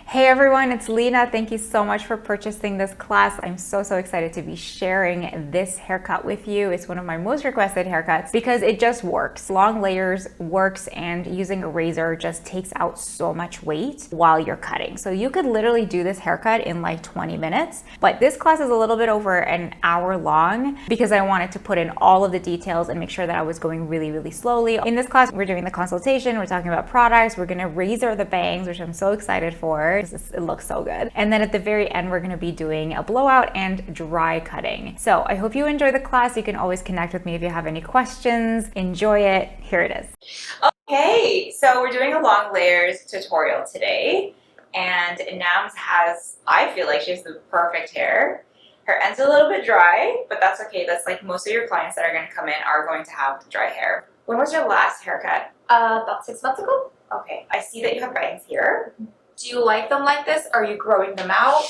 Hey everyone, it's Lena. Thank you so much for purchasing this class. I'm so excited to be sharing this haircut with you. It's one of my most requested haircuts because it just works. Long layers works, and using a razor just takes out so much weight while you're cutting. So you could literally do this haircut in like 20 minutes, but this class is a little bit over an hour long because I wanted to put in all of the details and make sure that I was going really slowly. In this class, we're doing the consultation, we're talking about products, we're gonna razor the bangs, which I'm so excited for. It looks so good. And then at the very end, we're gonna be doing a blowout and dry cutting. So I hope you enjoy the class. You can always connect with me if you have any questions. Enjoy it. Here it is. Okay, so we're doing a long layers tutorial today. And Nams has, I feel like she has the perfect hair. Her end's a little bit dry, but that's okay. That's like most of your clients that are gonna come in are going to have dry hair. When was your last haircut? About 6 months ago. Okay, I see that you have bangs here. Do you like them like this? Or are you growing them out?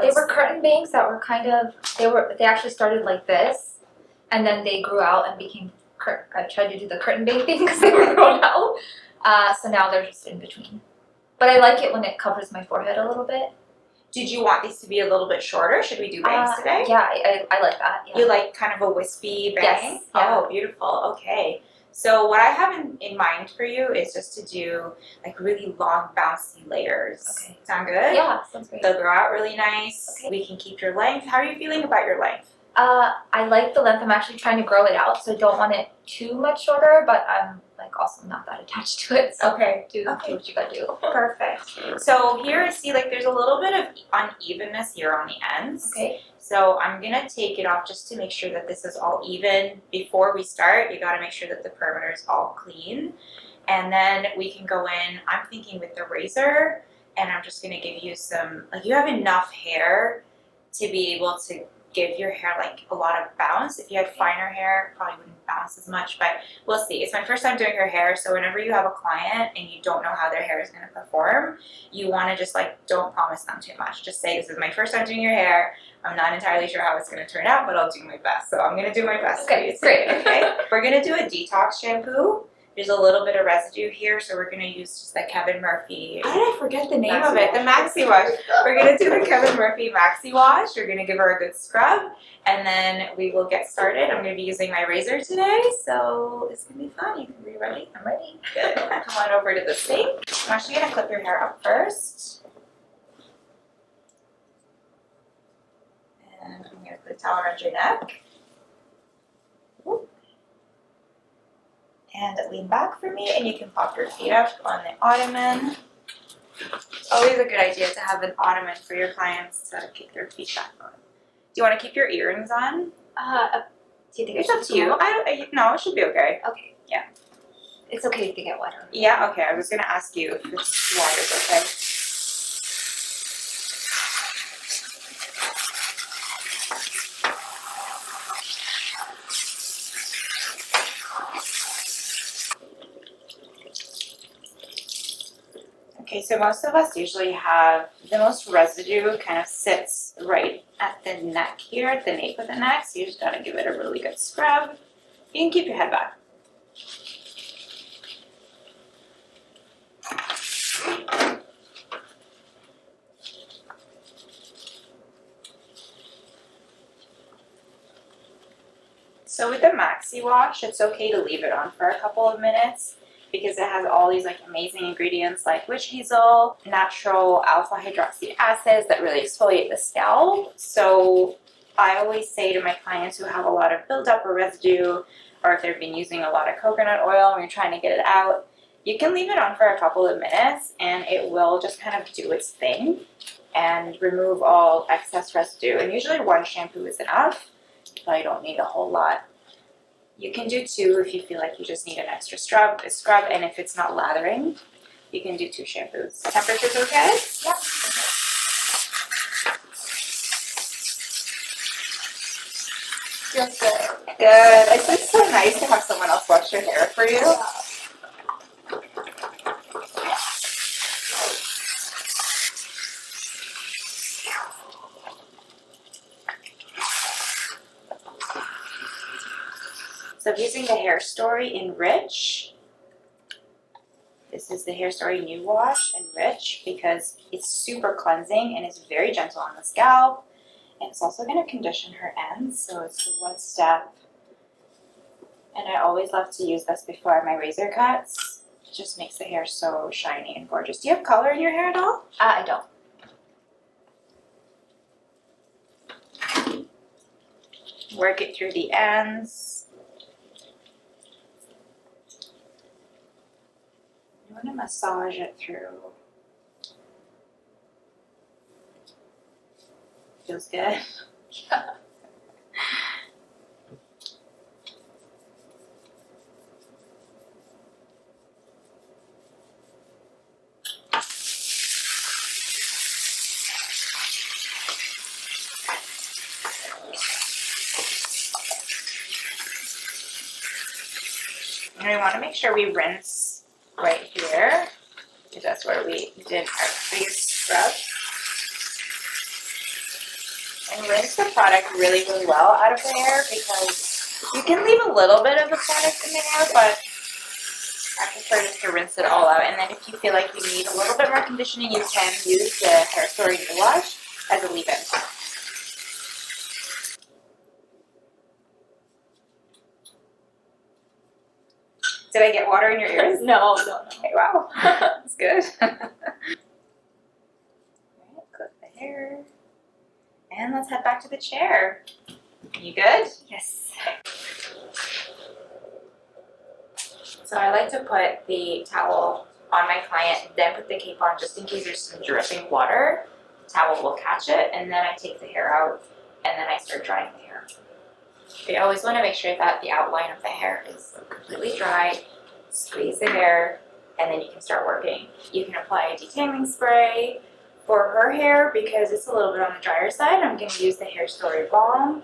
They were curtain bangs that were kind of, they actually started like this, and then they grew out and became, I tried to do the curtain bang thing because they were grown out. So now they're just in between. But I like it when it covers my forehead a little bit. Did you want these to be a little bit shorter? Should we do bangs today? Yeah, I like that. Yeah. You like kind of a wispy bang? Yes. Yeah. Oh, beautiful. Okay. So what I have in mind for you is just to do like really long bouncy layers. Okay. Sound good? Yeah, sounds great. They'll grow out really nice. Okay. We can keep your length. How are you feeling about your length? I like the length. I'm actually trying to grow it out, so I don't want it too much shorter, but I'm like also not that attached to it. So Okay. do what you gotta do. Perfect. So here I see like there's a little bit of unevenness here on the ends. Okay. So I'm gonna take it off just to make sure that this is all even. Before we start, you gotta make sure that the perimeter is all clean. And then we can go in, I'm thinking with the razor, and I'm just gonna give you some, like you have enough hair to be able to give your hair like a lot of bounce. If you had finer hair, it probably wouldn't bounce as much, but we'll see. It's my first time doing her hair, so whenever you have a client and you don't know how their hair is gonna perform, you wanna just like, don't promise them too much. Just say, this is my first time doing your hair. I'm not entirely sure how it's gonna turn out, but I'll do my best. So I'm gonna do my best for you today, okay? We're gonna do a detox shampoo. There's a little bit of residue here, so we're gonna use just the Kevin Murphy. How did I forget the name of it? The Maxi Wash. We're gonna do the Kevin Murphy Maxi Wash. We're gonna give her a good scrub, and then we will get started. I'm gonna be using my razor today, so it's gonna be fun. Are you ready? I'm ready. Good. Come on over to the sink. I'm actually gonna clip your hair up first. And I'm gonna put a towel around your neck. And lean back for me, and you can pop your feet up on the ottoman. It's always a good idea to have an ottoman for your clients to kick their feet back on. Do you want to keep your earrings on? Do you think It's up to you. No, it should be okay. Okay. Yeah. It's okay if they get wet. Yeah, okay. I was going to ask you if this water is okay. Okay, so most of us usually have the most residue kind of sits right at the neck here, at the nape of the neck. So you just gotta give it a really good scrub. You can keep your head back. So with the Maxi Wash, it's okay to leave it on for a couple of minutes, because it has all these like amazing ingredients like witch hazel, natural alpha hydroxy acids that really exfoliate the scalp. So I always say to my clients who have a lot of buildup or residue, or if they've been using a lot of coconut oil and you're trying to get it out, you can leave it on for a couple of minutes and it will just kind of do its thing and remove all excess residue. And usually one shampoo is enough, but you don't need a whole lot. You can do 2 if you feel like you just need an extra scrub, and if it's not lathering, you can do 2 shampoos. Temperature's okay? Yep. Feels good. Good. It's so nice to have someone else wash your hair for you. Yeah. So I'm using the Hair Story in Rich. This This is the Hair Story New Wash Enrich because it's super cleansing and it's very gentle on the scalp. And it's also going to condition her ends, so it's the one step. And I always love to use this before my razor cuts. It just makes the hair so shiny and gorgeous. Do you have color in your hair at all? I don't. Work it through the ends. You want to massage it through. Feels good. Yeah. And we want to make sure we rinse right here, because that's where we did our biggest scrub. And rinse the product really, really well out of the hair, because you can leave a little bit of the product in the hair, but I prefer just to rinse it all out. And then if you feel like you need a little bit more conditioning, you can use the Hair Story New Wash as a leave-in. Did I get water in your ears? No. Okay, wow. That's good. Alright, clip the hair. And let's head back to the chair. You good? Yes. So I like to put the towel on my client, then put the cape on just in case there's some dripping water. The towel will catch it, and then I take the hair out, and then I start drying the hair. You always want to make sure that the outline of the hair is completely dry. Squeeze the hair, and then you can start working. You can apply a detangling spray. For her hair, because it's a little bit on the drier side, I'm going to use the Hair Story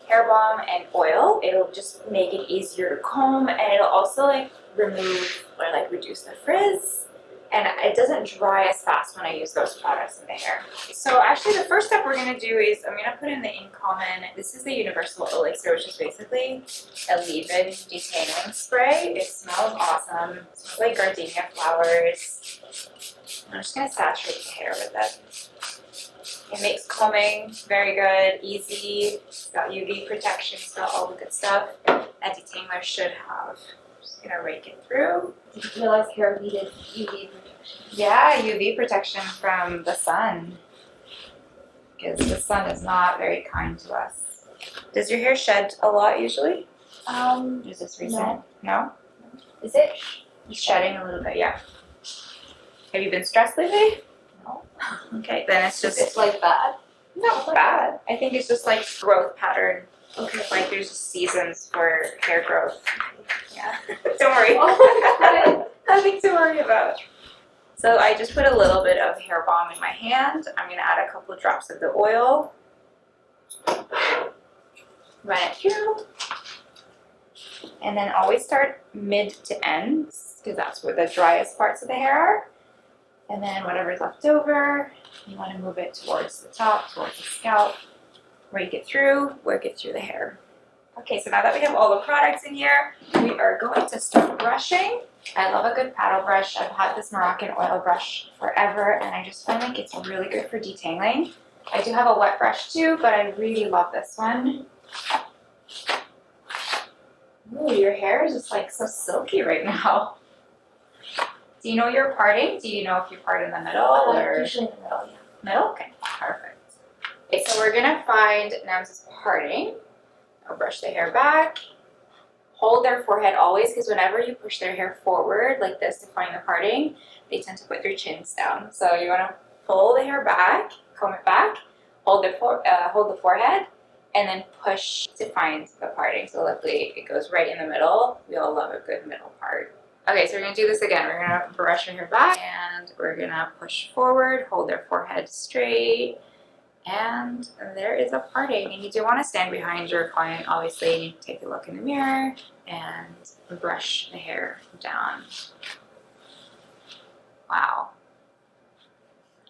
hair balm and oil. It'll just make it easier to comb, and it'll also like remove or like reduce the frizz. And it doesn't dry as fast when I use those products in the hair. So actually the first step we're going to do is I'm going to put in the Incommon. This is the Universal Elixir, which is basically a leave-in detangling spray. It smells awesome. It smells like gardenia flowers. I'm just going to saturate the hair with it. It makes combing very good, easy. It's got UV protection, it's got all the good stuff that detangler should have. Just gonna rake it through. Did you realize hair needed UV protection? Yeah, UV protection from the sun, because the sun is not very kind to us. Does your hair shed a lot usually? Is this recent? No? Is it? It's shedding a little bit, yeah. Have you been stressed lately? No. Okay, then it's just It's like bad. not bad. I think it's just like growth pattern. Okay. Like there's seasons for hair growth. Yeah. Don't worry. Oh, Nothing to worry about. So I just put a little bit of hair balm in my hand. I'm gonna add a couple of drops of the oil. Run it through. And then always start mid to ends, because that's where the driest parts of the hair are. And then whatever's left over, you want to move it towards the top, towards the scalp. Rake it through, work it through the hair. Okay, so now that we have all the products in here, we are going to start brushing. I love a good paddle brush. I've had this Moroccan oil brush forever, and I just find like it's really good for detangling. I do have a wet brush too, but I really love this one. Ooh, your hair is just like so silky right now. Do you know you're parting? Do you know if you part in the middle or? Usually in the middle, yeah. Middle? Okay, perfect. Okay, so we're gonna find Nam's parting. I'll brush the hair back. Hold their forehead always, because whenever you push their hair forward like this to find the parting, they tend to put their chins down. So you wanna pull the hair back, comb it back, hold the forehead, and then push to find the parting. So luckily it goes right in the middle. We all love a good middle part. Okay, so we're gonna do this again. We're gonna brush your hair back, and we're gonna push forward, hold their forehead straight, and there is a parting. And you do wanna stand behind your client, obviously. Take a look in the mirror and brush the hair down. Wow.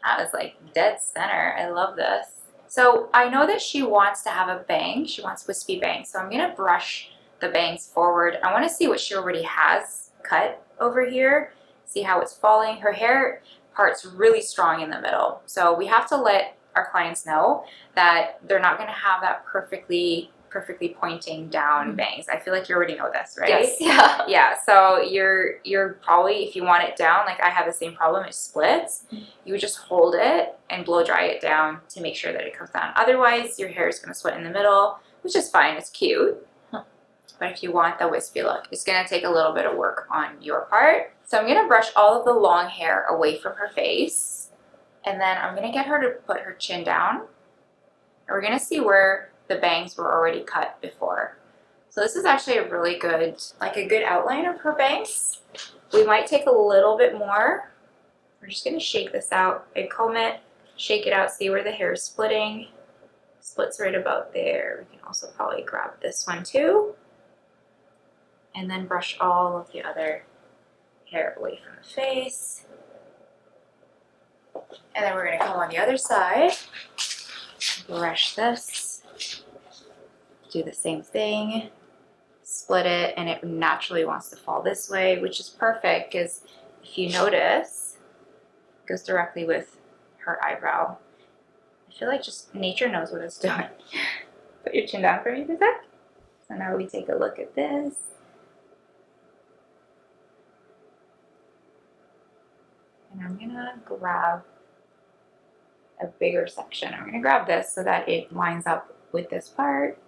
That was like dead center. I love this. So I know that she wants to have a bang. She wants wispy bangs. So I'm gonna brush the bangs forward. I wanna see what she already has cut over here. See how it's falling? Her hair part's really strong in the middle. So we have to let our clients know that they're not gonna have that perfectly pointing down bangs. I feel like you already know this, right? Yes, yeah. Yeah, so you're probably, if you want it down, like I have the same problem, it splits, you would just hold it and blow dry it down to make sure that it comes down. Otherwise, your hair is gonna sweat in the middle, which is fine, it's cute. But if you want the wispy look, it's gonna take a little bit of work on your part. So I'm gonna brush all of the long hair away from her face, and then I'm gonna get her to put her chin down, and we're gonna see where the bangs were already cut before. So this is actually a really good, like a good outline of her bangs. We might take a little bit more. We're just gonna shake this out. I comb it, shake it out, see where the hair is splitting. Splits right about there. We can also probably grab this one too. And then brush all of the other hair away from the face. And then we're gonna come on the other side, brush this. Do the same thing, split it, and it naturally wants to fall this way, which is perfect because if you notice, it goes directly with her eyebrow. I feel like just nature knows what it's doing. Put your chin down for me for a sec. So now we take a look at this. And I'm gonna grab a bigger section. I'm gonna grab this so that it lines up with this part.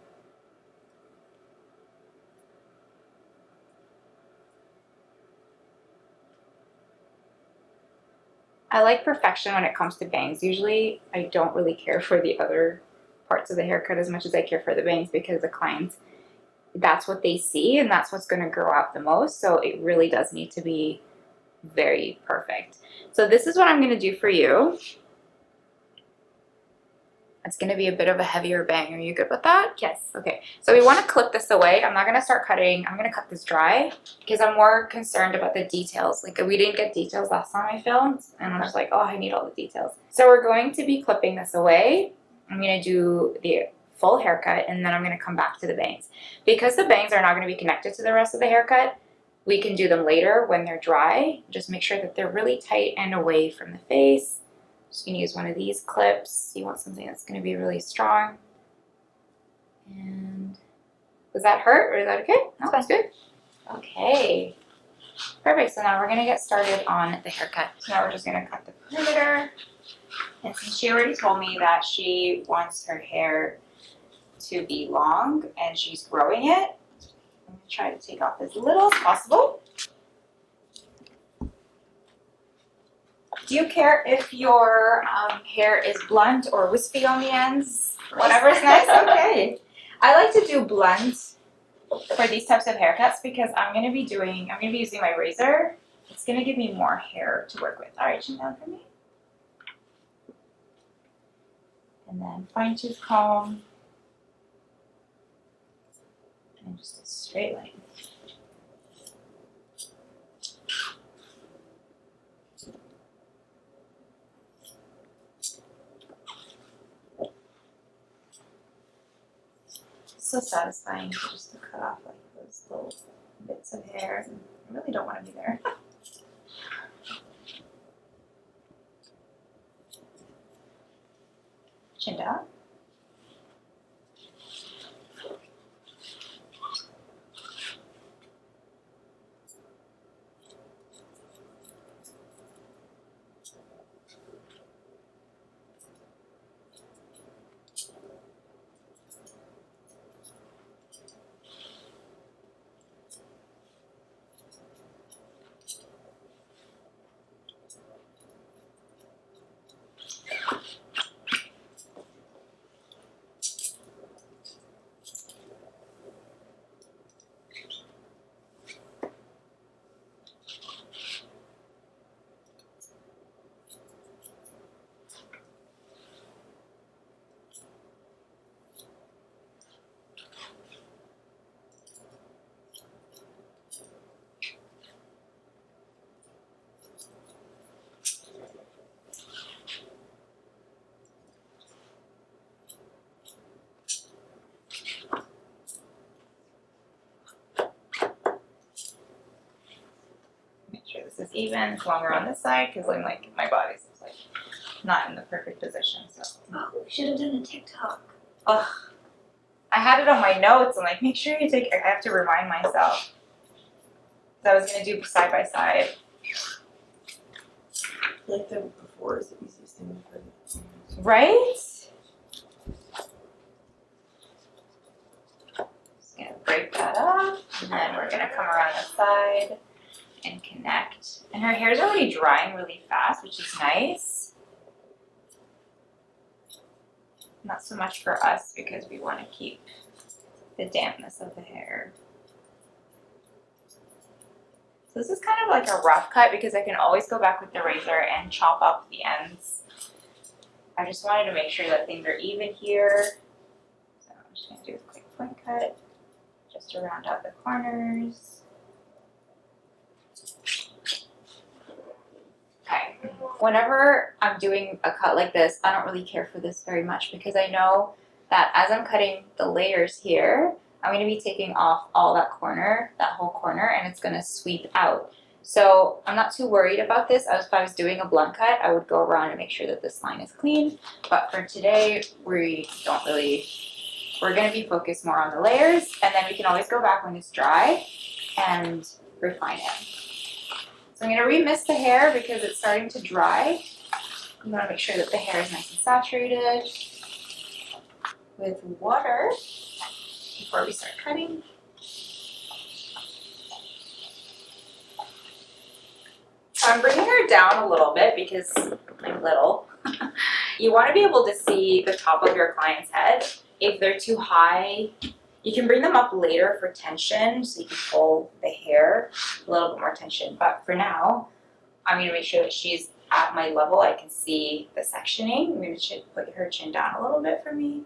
I like perfection when it comes to bangs. Usually I don't really care for the other parts of the haircut as much as I care for the bangs because the clients, that's what they see and that's what's going to grow out the most. So it really does need to be very perfect. So this is what I'm going to do for you. It's going to be a bit of a heavier bang. Are you good with that? Yes. Okay, so we want to clip this away. I'm not going to start cutting. I'm going to cut this dry because I'm more concerned about the details. Like we didn't get details last time I filmed and I'm just like, oh, I need all the details. So we're going to be clipping this away. I'm going to do the full haircut and then I'm going to come back to the bangs. Because the bangs are not going to be connected to the rest of the haircut, we can do them later when they're dry. Just make sure that they're really tight and away from the face. Just gonna use one of these clips. You want something that's gonna be really strong. And does that hurt or is that okay? No, that's good. Okay. Perfect. So now we're gonna get started on the haircut. So now we're just gonna cut the perimeter. And since she already told me that she wants her hair to be long and she's growing it, I'm gonna try to take off as little as possible. Do you care if your hair is blunt or wispy on the ends? Whatever's nice, okay. I like to do blunt for these types of haircuts because I'm gonna be using my razor. It's gonna give me more hair to work with. All right, chin down for me. And then fine tooth comb. And just a straight line. So satisfying just to cut off like those little bits of hair. I really don't want to be there. Chin down. it's even. It's longer on this side because I'm like, my body's like not in the perfect position. So. Oh, we should have done a TikTok. Ugh. I had it on my notes. I'm like, make sure you take. I have to remind myself. I was gonna do side by side. Like the before is the easiest thing to put. Right? Just gonna break that up, and then we're gonna come around the side and connect. And her hair's already drying really fast, which is nice. Not so much for us because we want to keep the dampness of the hair. So this is kind of like a rough cut because I can always go back with the razor and chop up the ends. I just wanted to make sure that things are even here. So I'm just going to do a quick point cut just to round out the corners. Okay. Whenever I'm doing a cut like this, I don't really care for this very much because I know that as I'm cutting the layers here, I'm going to be taking off all that corner, that whole corner, and it's going to sweep out. So I'm not too worried about this. If I was doing a blunt cut, I would go around and make sure that this line is clean. But for today, we're going to be focused more on the layers, and then we can always go back when it's dry and refine it. So I'm going to remist the hair because it's starting to dry. You want to make sure that the hair is nice and saturated with water before we start cutting. So I'm bringing her down a little bit because I'm little. You want to be able to see the top of your client's head. If they're too high, you can bring them up later for tension, so you can pull the hair a little bit more tension. But for now, I'm going to make sure that she's at my level. I can see the sectioning. I'm going to put her chin down a little bit for me.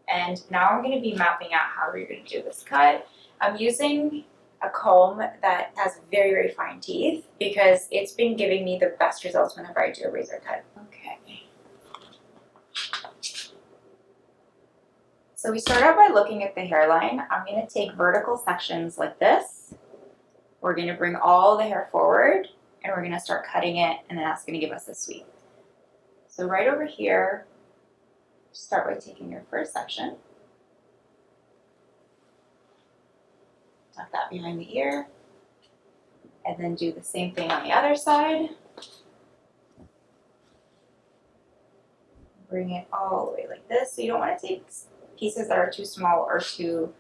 And now I'm going to be mapping out how we're going to do this cut. I'm using a comb that has very, very fine teeth because it's been giving me the best results whenever I do a razor cut. Okay. So we start out by looking at the hairline. I'm going to take vertical sections like this. We're going to bring all the hair forward and we're going to start cutting it, and then that's going to give us a sweep. So right over here, start by taking your first section. Tuck that behind the ear. And then do the same thing on the other side. Bring it all the way like this. So you don't want to take pieces that are too small or too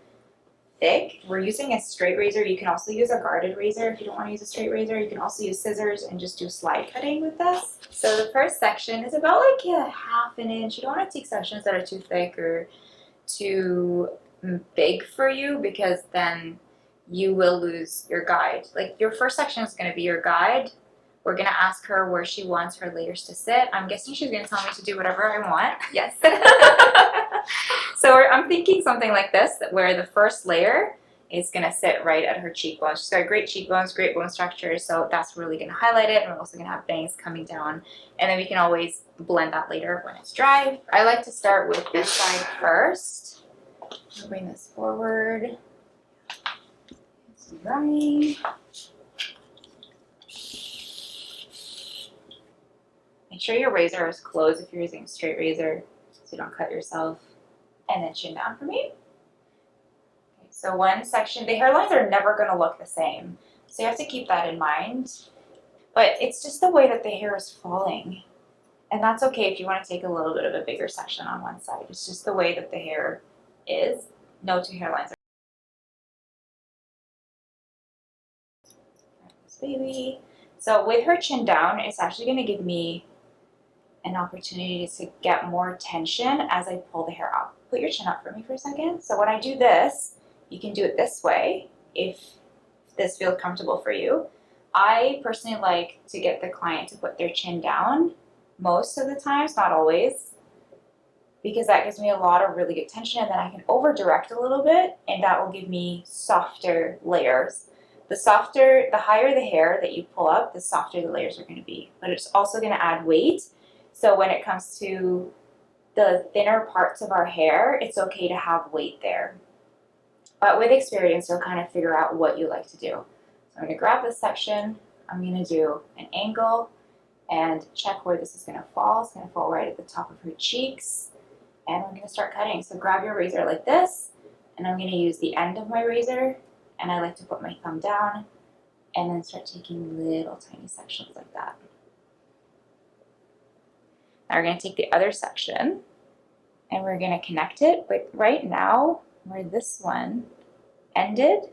thick. We're using a straight razor. You can also use a guarded razor if you don't want to use a straight razor. You can also use scissors and just do slide cutting with this. So the first section is about like a half an inch. You don't want to take sections that are too thick or too big for you because then you will lose your guide. Like your first section is going to be your guide. We're going to ask her where she wants her layers to sit. I'm guessing she's going to tell me to do whatever I want. Yes. So I'm thinking something like this, where the first layer is going to sit right at her cheekbones. She's got great cheekbones, great bone structure, so that's really going to highlight it. And we're also going to have bangs coming down. And then we can always blend that later when it's dry. I like to start with this side first. I'll bring this forward. It's drying. Make sure your razor is closed if you're using a straight razor so you don't cut yourself. And then chin down for me. Okay, so one section, the hairlines are never going to look the same. So you have to keep that in mind. But it's just the way that the hair is falling. And that's okay if you want to take a little bit of a bigger section on one side. It's just the way that the hair is. No two hairlines are. This baby. So with her chin down, it's actually going to give me an opportunity to get more tension as I pull the hair up. Put your chin up for me for a second. So when I do this, you can do it this way if this feels comfortable for you. I personally like to get the client to put their chin down most of the times, not always, because that gives me a lot of really good tension, and then I can over direct a little bit and that will give me softer layers. The higher the hair that you pull up, the softer the layers are going to be, but it's also going to add weight. So when it comes to the thinner parts of our hair, it's okay to have weight there. But with experience, you'll kind of figure out what you like to do. So I'm going to grab this section, I'm gonna do an angle and check where this is gonna fall. It's gonna fall right at the top of her cheeks. And I'm gonna start cutting. So grab your razor like this, and I'm gonna use the end of my razor, and I like to put my thumb down and then start taking little tiny sections like that. Now we're gonna take the other section and we're gonna connect it, but right now, where this one ended,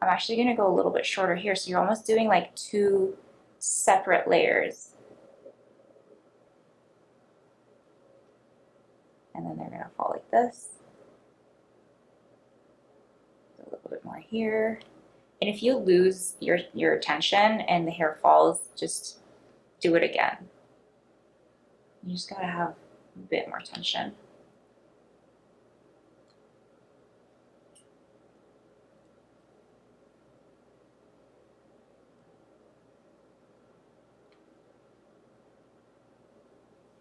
I'm actually gonna go a little bit shorter here, so you're almost doing like 2 separate layers. And then they're gonna fall like this. A little bit more here. And if you lose your tension and the hair falls, just do it again. You just gotta have a bit more tension.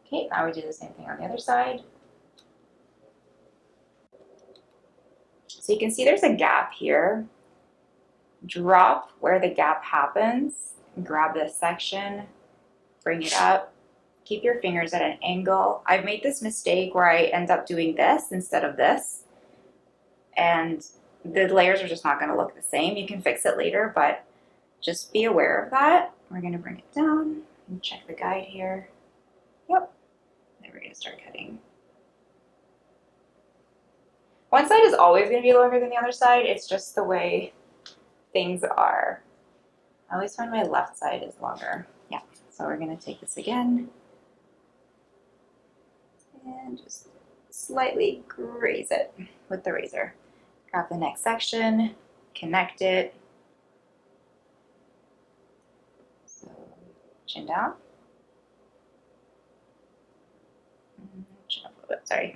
Okay, now we do the same thing on the other side. So you can see there's a gap here. Drop where the gap happens, grab this section, bring it up, keep your fingers at an angle. I've made this mistake where I end up doing this instead of this, and the layers are just not gonna look the same. You can fix it later, but just be aware of that. We're gonna bring it down and check the guide here. Yep, then we're gonna start cutting. One side is always gonna be longer than the other side. It's just the way things are. I always find my left side is longer. Yeah, so we're gonna take this again and just slightly graze it with the razor. Grab the next section, connect it. So chin down. Chin up a little bit, sorry.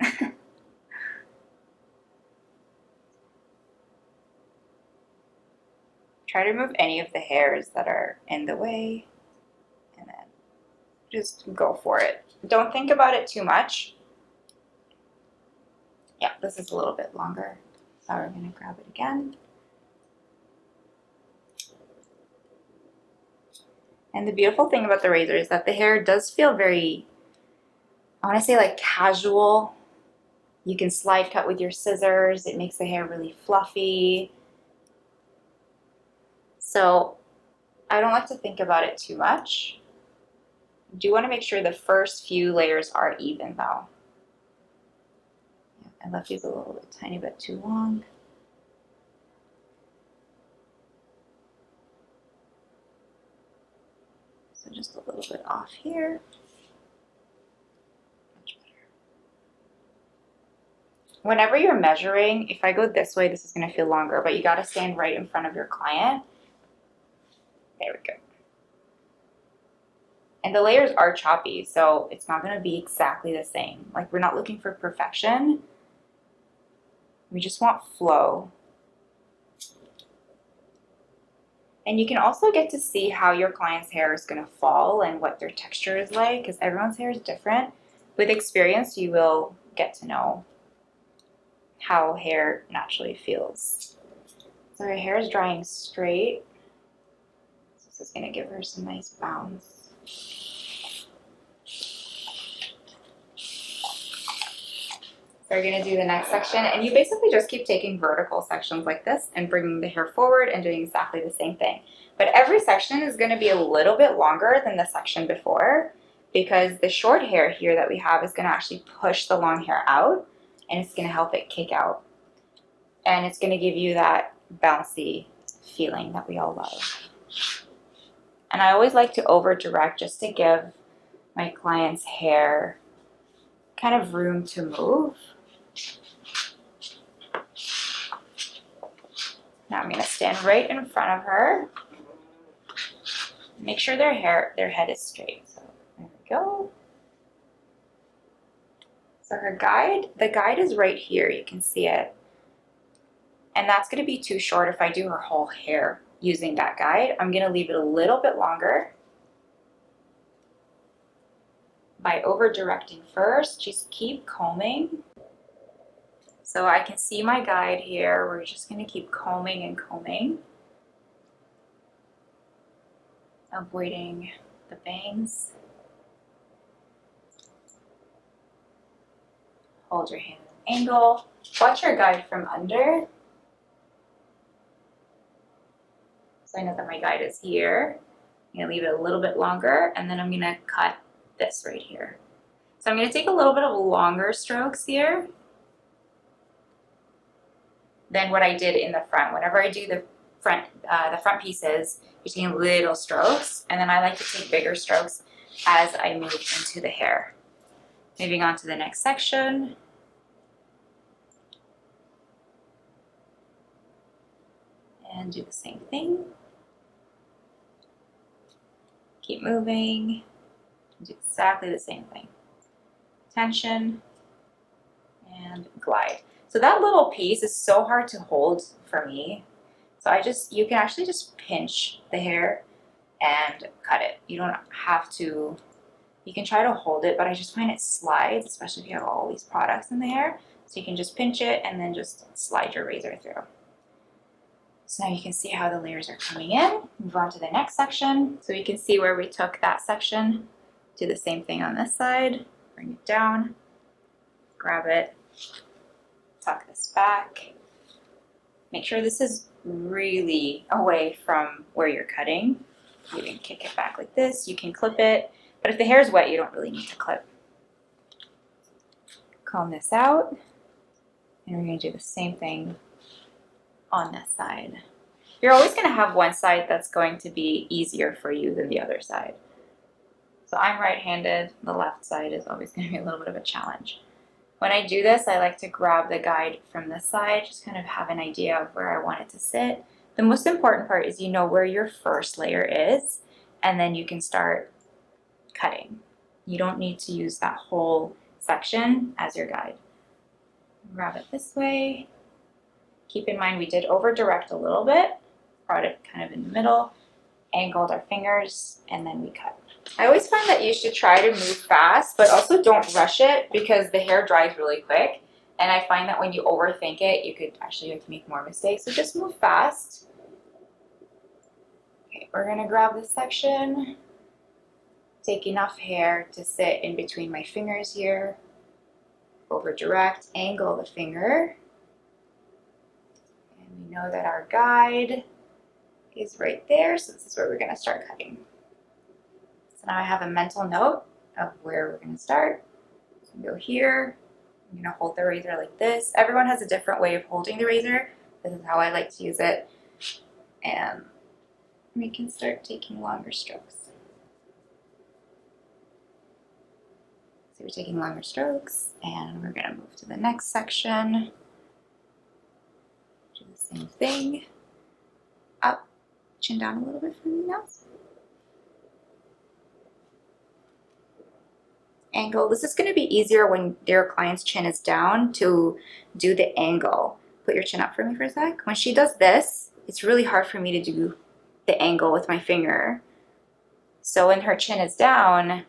Try to remove any of the hairs that are in the way, and then just go for it. Don't think about it too much. Yeah, this is a little bit longer, so we're gonna grab it again. And the beautiful thing about the razor is that the hair does feel very, I wanna say like casual. You can slide cut with your scissors. It makes the hair really fluffy. So I don't like to think about it too much. You do want to make sure the first few layers are even though. Yeah, I left these a little bit, tiny bit too long. So just a little bit off here. Much better. Whenever you're measuring, if I go this way, this is going to feel longer, but you got to stand right in front of your client. There we go. And the layers are choppy, so it's not going to be exactly the same. Like, we're not looking for perfection. We just want flow. And you can also get to see how your client's hair is going to fall and what their texture is like, because everyone's hair is different. With experience, you will get to know how hair naturally feels. So her hair is drying straight. This is going to give her some nice bounce. So we're going to do the next section, and you basically just keep taking vertical sections like this and bringing the hair forward and doing exactly the same thing. But every section is going to be a little bit longer than the section before, because the short hair here that we have is going to actually push the long hair out, and it's going to help it kick out. And it's going to give you that bouncy feeling that we all love. And I always like to over direct just to give my client's hair kind of room to move. Now I'm going to stand right in front of her. Make sure their head is straight. So there we go. So the guide is right here. You can see it. And that's going to be too short if I do her whole hair using that guide. I'm going to leave it a little bit longer. By over directing first, just keep combing. So I can see my guide here. We're just going to keep combing and combing. avoiding the bangs. Hold your hand at an angle. Watch your guide from under. So I know that my guide is here. I'm gonna leave it a little bit longer, and then I'm gonna cut this right here. So I'm gonna take a little bit of longer strokes here than what I did in the front. Whenever I do the front pieces, you're taking little strokes, and then I like to take bigger strokes as I move into the hair. Moving on to the next section. And do the same thing. Keep moving. Do exactly the same thing. Tension and glide. So that little piece is so hard to hold for me. So you can actually just pinch the hair and cut it. You don't have to, you can try to hold it, but I just find it slides, especially if you have all these products in the hair. So you can just pinch it and then just slide your razor through. So now you can see how the layers are coming in. Move on to the next section. So you can see where we took that section. Do the same thing on this side. Bring it down, grab it, tuck this back. Make sure this is really away from where you're cutting. You can kick it back like this. You can clip it, but if the hair is wet, you don't really need to clip. Comb this out, and we're going to do the same thing on this side. You're always going to have one side that's going to be easier for you than the other side. So I'm right-handed, the left side is always going to be a little bit of a challenge. When I do this, I like to grab the guide from this side, just kind of have an idea of where I want it to sit. The most important part is you know where your first layer is, and then you can start cutting. You don't need to use that whole section as your guide. Grab it this way. Keep in mind we did over-direct a little bit, brought it kind of in the middle, angled our fingers, and then we cut. I always find that you should try to move fast, but also don't rush it because the hair dries really quick. And I find that when you overthink it, you could actually make more mistakes. So just move fast. Okay, we're gonna grab this section. Take enough hair to sit in between my fingers here. Over direct, angle the finger. And we know that our guide is right there, so this is where we're gonna start cutting. So now I have a mental note of where we're going to start. Go here. I'm going to hold the razor like this. Everyone has a different way of holding the razor. This is how I like to use it. And we can start taking longer strokes. So we're taking longer strokes, and we're going to move to the next section. Do the same thing. Up, chin down a little bit from the nose. Angle. This is going to be easier when your client's chin is down to do the angle. Put your chin up for me for a sec. When she does this, it's really hard for me to do the angle with my finger. So when her chin is down,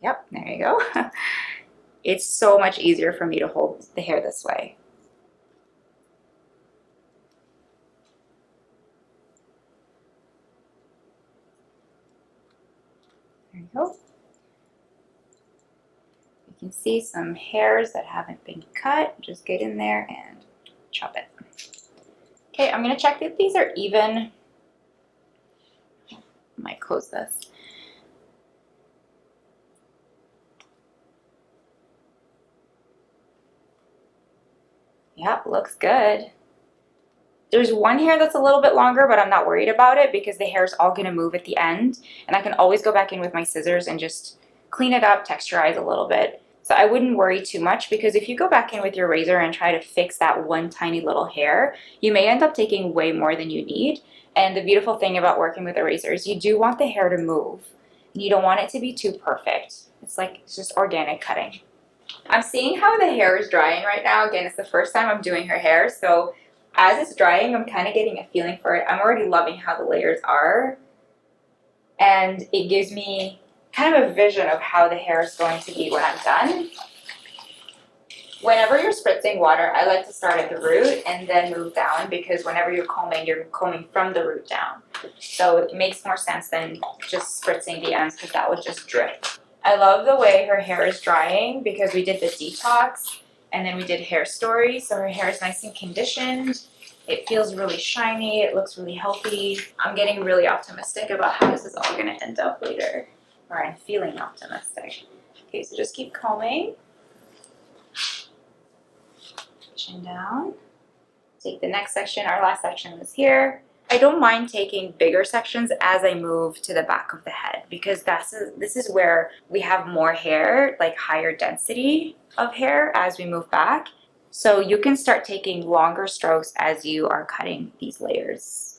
yep, there you go. It's so much easier for me to hold the hair this way. There you go. You can see some hairs that haven't been cut. Just get in there and chop it. Okay, I'm going to check that these are even. I might close this. Yep, looks good. There's one hair that's a little bit longer, but I'm not worried about it because the hair is all going to move at the end. And I can always go back in with my scissors and just clean it up, texturize a little bit. So I wouldn't worry too much because if you go back in with your razor and try to fix that one tiny little hair, you may end up taking way more than you need. And the beautiful thing about working with a razor is you do want the hair to move. And you don't want it to be too perfect. It's just organic cutting. I'm seeing how the hair is drying right now. Again, it's the first time I'm doing her hair. So as it's drying, I'm kind of getting a feeling for it. I'm already loving how the layers are. And it gives me kind of a vision of how the hair is going to be when I'm done. Whenever you're spritzing water, I like to start at the root and then move down because whenever you're combing from the root down. So it makes more sense than just spritzing the ends because that would just drip. I love the way her hair is drying because we did the detox and then we did hair stories. So her hair is nice and conditioned. It feels really shiny. It looks really healthy. I'm getting really optimistic about how this is all going to end up later. Or I'm feeling optimistic. Okay, so just keep combing. Chin down. Take the next section. Our last section was here. I don't mind taking bigger sections as I move to the back of the head because this is where we have more hair, like higher density of hair as we move back. So you can start taking longer strokes as you are cutting these layers.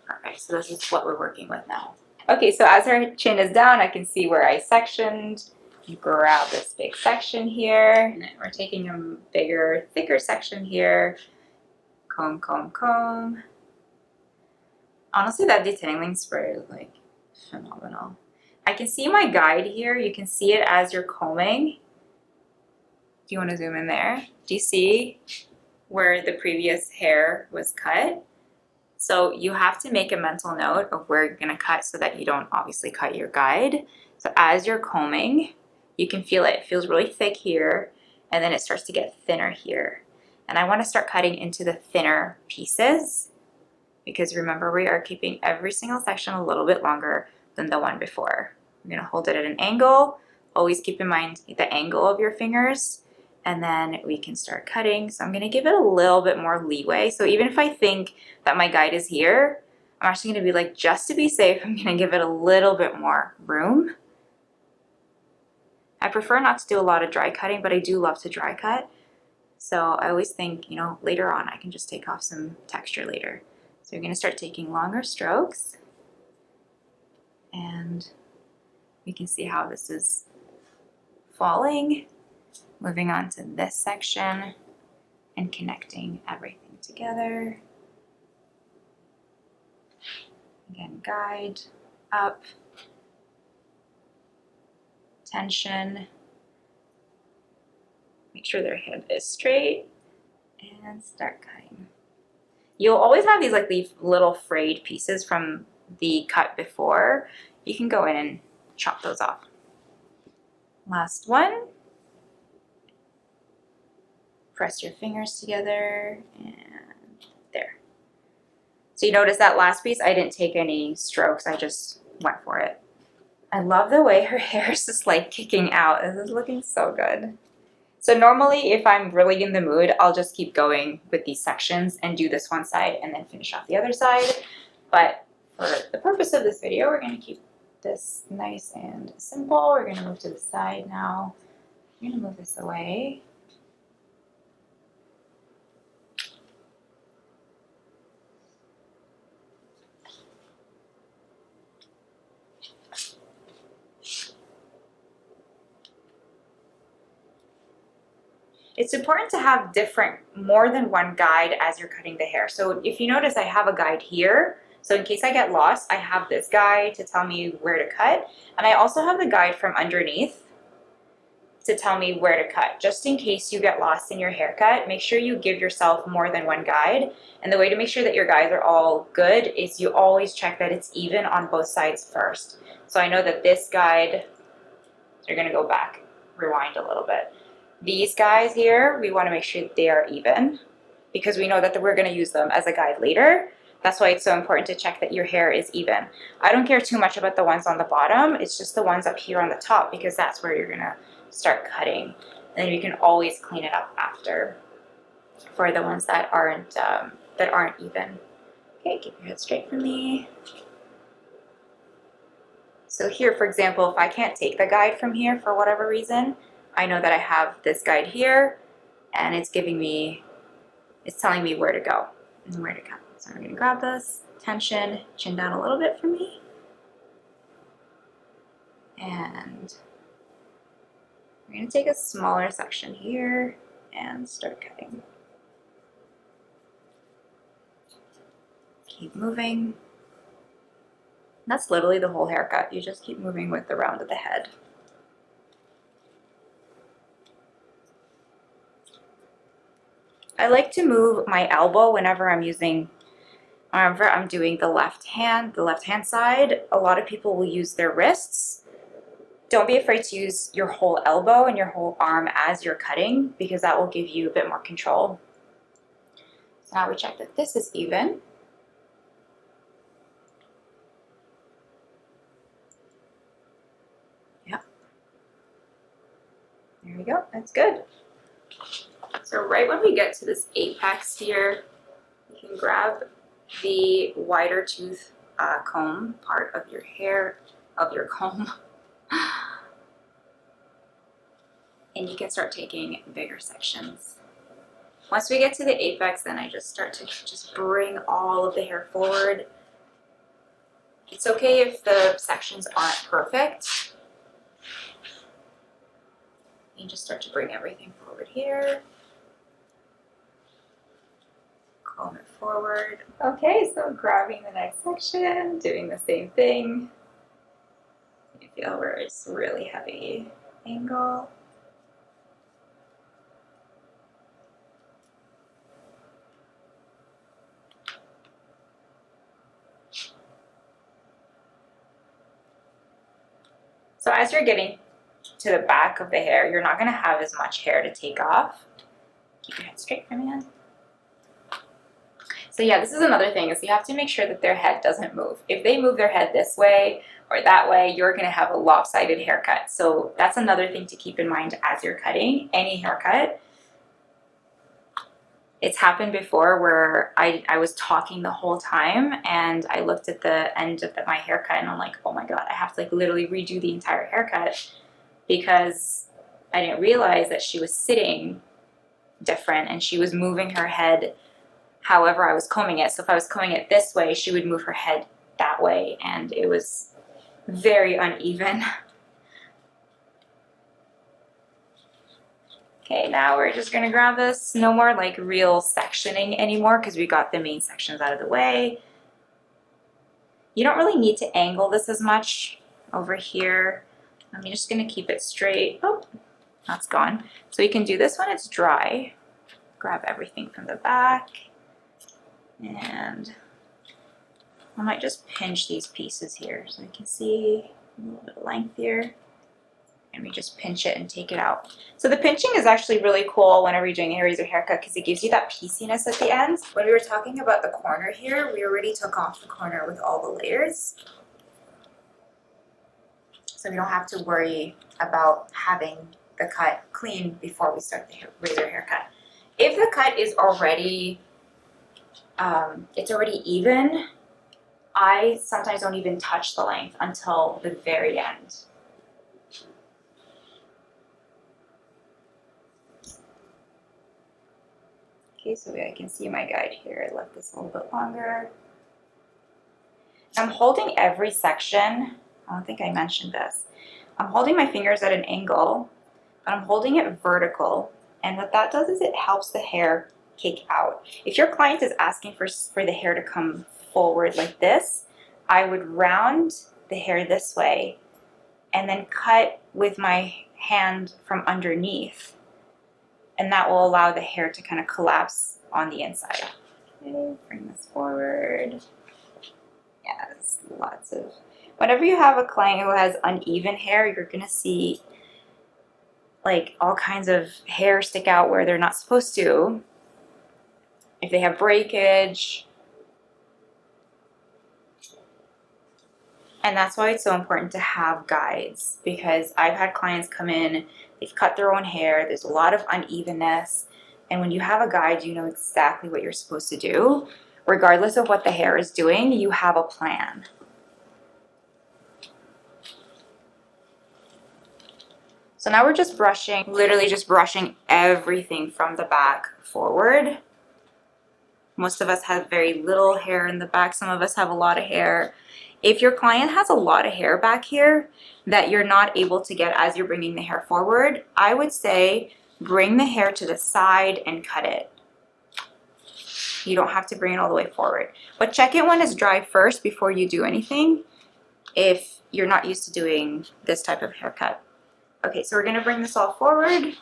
Perfect, so this is what we're working with now. Okay, so as her chin is down, I can see where I sectioned. You grab this big section here, and then we're taking a bigger, thicker section here. Comb, comb, comb. Honestly, that detangling spray is like phenomenal. I can see my guide here. You can see it as you're combing. Do you want to zoom in there? Do you see where the previous hair was cut? So you have to make a mental note of where you're going to cut so that you don't obviously cut your guide. So as you're combing, you can feel it. It feels really thick here, and then it starts to get thinner here. And I want to start cutting into the thinner pieces because remember, we are keeping every single section a little bit longer than the one before. We're going to hold it at an angle. Always keep in mind the angle of your fingers, and then we can start cutting. So I'm going to give it a little bit more leeway. So even if I think that my guide is here, I'm actually going to be like, just to be safe, I'm going to give it a little bit more room. I prefer not to do a lot of dry cutting, but I do love to dry cut. So I always think, you know, later on I can just take off some texture later. So you're going to start taking longer strokes, and we can see how this is falling. Moving on to this section and connecting everything together. Again, guide, up, tension. Make sure their head is straight and start cutting. You'll always have these these little frayed pieces from the cut before. You can go in and chop those off. Last one. Press your fingers together and there. So you notice that last piece, I didn't take any strokes. I just went for it. I love the way her hair is just like kicking out. This is looking so good. So normally if I'm really in the mood, I'll just keep going with these sections and do this one side and then finish off the other side. But for the purpose of this video, we're going to keep this nice and simple. We're going to move to the side now. I'm going to move this away. It's important to have more than one guide as you're cutting the hair. So if you notice, I have a guide here. So in case I get lost, I have this guide to tell me where to cut. And I also have the guide from underneath to tell me where to cut. Just in case you get lost in your haircut, make sure you give yourself more than one guide. And the way to make sure that your guides are all good is you always check that it's even on both sides first. So I know that this guide, so you're gonna go back, rewind a little bit. These guys here, we want to make sure they are even because we know that we're going to use them as a guide later. That's why it's so important to check that your hair is even. I don't care too much about the ones on the bottom. It's just the ones up here on the top because that's where you're going to start cutting. And then you can always clean it up after for the ones that aren't even. Okay, keep your head straight for me. So here, for example, if I can't take the guide from here for whatever reason, I know that I have this guide here and it's telling me where to go and where to cut. So I'm going to grab this, tension, chin down a little bit for me. And we're going to take a smaller section here and start cutting. Keep moving. That's literally the whole haircut. You just keep moving with the round of the head. I like to move my elbow whenever I'm doing the left hand side. A lot of people will use their wrists. Don't be afraid to use your whole elbow and your whole arm as you're cutting, because that will give you a bit more control. So now we check that this is even. Yeah. There we go, that's good. So right when we get to this apex here, you can grab the wider tooth comb part of your hair, of your comb, and you can start taking bigger sections. Once we get to the apex, then I just start to just bring all of the hair forward. It's okay if the sections aren't perfect. You just start to bring everything forward here. Comb it forward. Okay, so grabbing the next section, doing the same thing. You feel where it's really heavy angle. So as you're getting to the back of the hair, you're not going to have as much hair to take off. Keep your head straight for me, man. So yeah, this is another thing, is you have to make sure that their head doesn't move. If they move their head this way or that way, you're going to have a lopsided haircut. So that's another thing to keep in mind as you're cutting any haircut. It's happened before where I was talking the whole time and I looked at the end of my haircut and I'm like, oh my God, I have to like literally redo the entire haircut, because I didn't realize that she was sitting different and she was moving her head however I was combing it. So if I was combing it this way, she would move her head that way, and it was very uneven. Okay, now we're just gonna grab this. No more like real sectioning anymore, because we got the main sections out of the way. You don't really need to angle this as much over here. I'm just gonna keep it straight. Oh, that's gone. So you can do this when it's dry. Grab everything from the back. And I might just pinch these pieces here so you can see a little bit of length here. And we just pinch it and take it out. So the pinching is actually really cool whenever you're doing a razor haircut, because it gives you that pieciness at the end. When we were talking about the corner here, we already took off the corner with all the layers. So we don't have to worry about having the cut clean before we start the razor haircut. If the cut is already it's already even, I sometimes don't even touch the length until the very end. Okay, so I can see my guide here. I left this a little bit longer. I'm holding every section. I don't think I mentioned this. I'm holding my fingers at an angle, but I'm holding it vertical. And what that does is it helps the hair kick out. If your client is asking for the hair to come forward like this, I would round the hair this way and then cut with my hand from underneath, and that will allow the hair to kind of collapse on the inside. Okay, bring this forward. Yes, lots of, whenever you have a client who has uneven hair, you're gonna see like all kinds of hair stick out where they're not supposed to. If they have breakage. And that's why it's so important to have guides, because I've had clients come in, they've cut their own hair, there's a lot of unevenness, and when you have a guide, you know exactly what you're supposed to do. Regardless of what the hair is doing, you have a plan. So now we're just brushing, literally just brushing everything from the back forward. Most of us have very little hair in the back. Some of us have a lot of hair. If your client has a lot of hair back here that you're not able to get as you're bringing the hair forward, I would say bring the hair to the side and cut it. You don't have to bring it all the way forward. But check it when it's dry first before you do anything, if you're not used to doing this type of haircut. Okay, so we're gonna bring this all forward.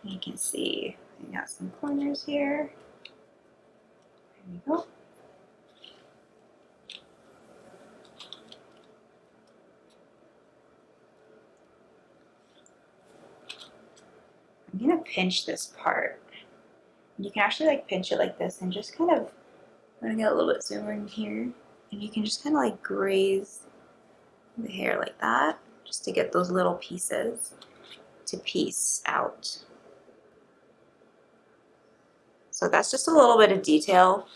You can see we got some corners here. There we go. I'm gonna pinch this part. You can actually like pinch it like this and just kind of, I'm gonna get a little bit zoomer in here, and you can just kind of like graze the hair like that, just to get those little pieces to piece out. So that's just a little bit of detail.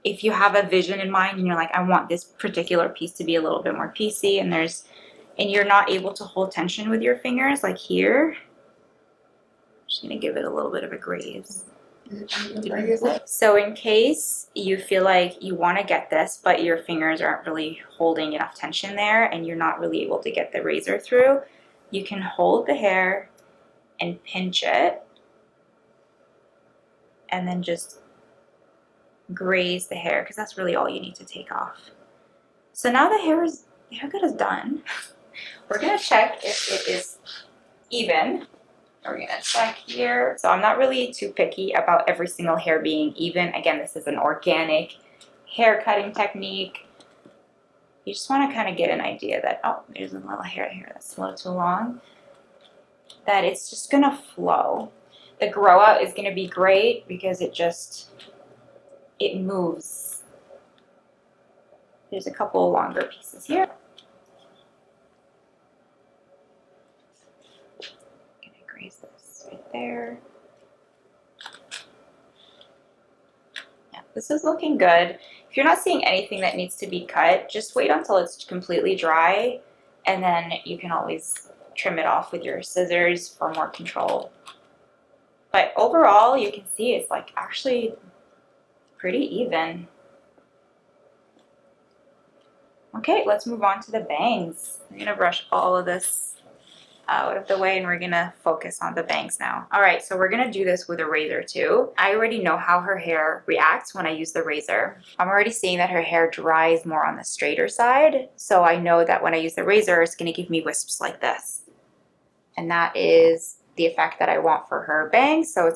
If you have a vision in mind and you're like, I want this particular piece to be a little bit more piecey, and you're not able to hold tension with your fingers, like here, I'm just gonna give it a little bit of a graze. So in case you feel like you want to get this, but your fingers aren't really holding enough tension there and you're not really able to get the razor through, you can hold the hair and pinch it and then just graze the hair, because that's really all you need to take off. So now the haircut is done. We're gonna check if it is even. We're gonna check here. So I'm not really too picky about every single hair being even. Again, this is an organic hair cutting technique. You just want to kind of get an idea that, oh, there's a little hair here that's a little too long, that it's just gonna flow. The grow out is gonna be great because it moves. There's a couple longer pieces here. Gonna graze this right there. Yeah, this is looking good. If you're not seeing anything that needs to be cut, just wait until it's completely dry, and then you can always trim it off with your scissors for more control. But overall, you can see it's like actually pretty even. Okay, let's move on to the bangs. I'm gonna brush all of this out of the way and we're gonna focus on the bangs now. All right, so we're gonna do this with a razor too. I already know how her hair reacts when I use the razor. I'm already seeing that her hair dries more on the straighter side. So I know that when I use the razor, it's gonna give me wisps like this. And that is the effect that I want for her bangs. So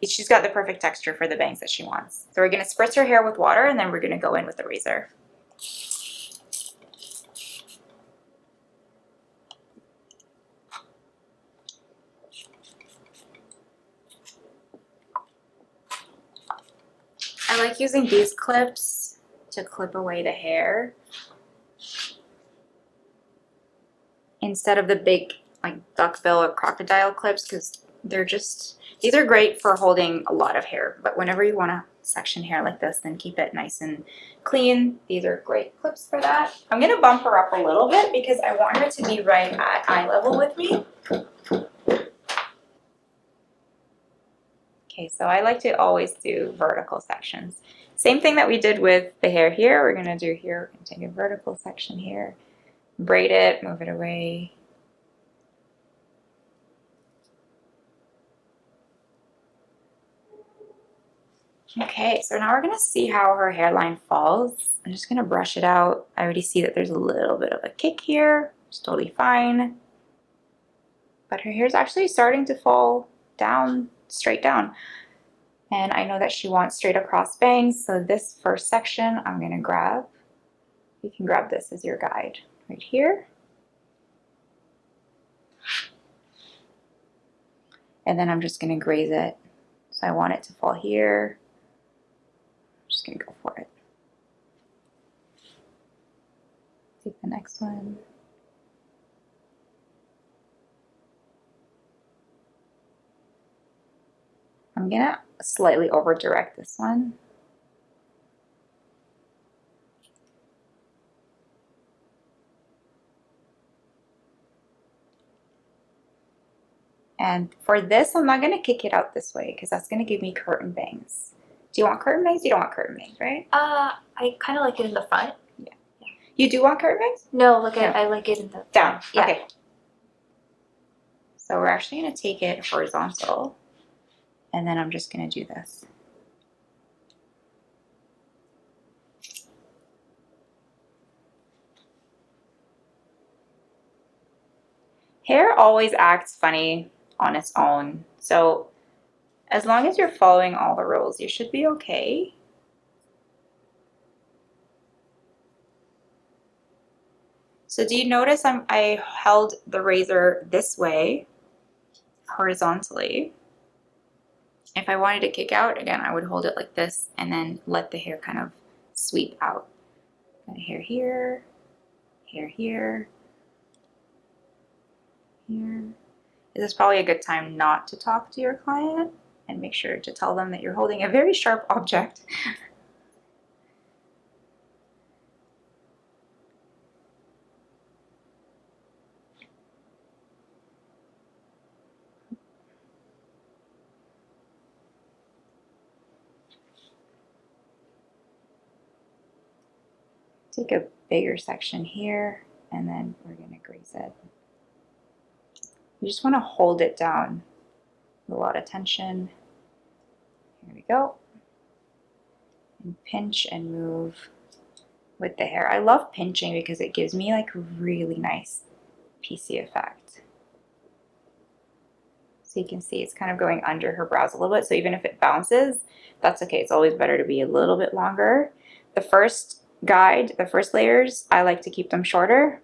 she's got the perfect texture for the bangs that she wants. So we're gonna spritz her hair with water and then we're gonna go in with the razor. I like using these clips to clip away the hair instead of the big like duckbill or crocodile clips, because these are great for holding a lot of hair, but whenever you want to section hair like this, then keep it nice and clean. These are great clips for that. I'm gonna bump her up a little bit because I want her to be right at eye level with me. Okay, so I like to always do vertical sections. Same thing that we did with the hair here, we're gonna do here. We're gonna take a vertical section here, braid it, move it away. Okay, so now we're gonna see how her hairline falls. I'm just gonna brush it out. I already see that there's a little bit of a kick here, it's totally fine. But her hair's actually starting to fall down, straight down. And I know that she wants straight across bangs, so this first section I'm gonna grab. You can grab this as your guide right here. And then I'm just gonna graze it. So I want it to fall here. I'm just gonna go for it. Take the next one. I'm gonna slightly over direct this one. And for this, I'm not gonna kick it out this way because that's gonna give me curtain bangs. Do you want curtain bangs? You don't want curtain bangs, right? I kind of like it in the front. Yeah. You do want curtain bangs? No, I like it in the Down. Yeah. Okay. So we're actually going to take it horizontal, and then I'm just going to do this. Hair always acts funny on its own, so as long as you're following all the rules, you should be okay. So do you notice I held the razor this way, horizontally? If I wanted to kick out, again, I would hold it like this and then let the hair kind of sweep out. Got hair here, hair here, here. This is probably a good time not to talk to your client and make sure to tell them that you're holding a very sharp object. Take a bigger section here, and then we're going to grease it. You just want to hold it down with a lot of tension. Here we go. And pinch and move with the hair. I love pinching because it gives me like a really nice piecey effect. So you can see it's kind of going under her brows a little bit. So even if it bounces, that's okay. It's always better to be a little bit longer. The first layers, I like to keep them shorter.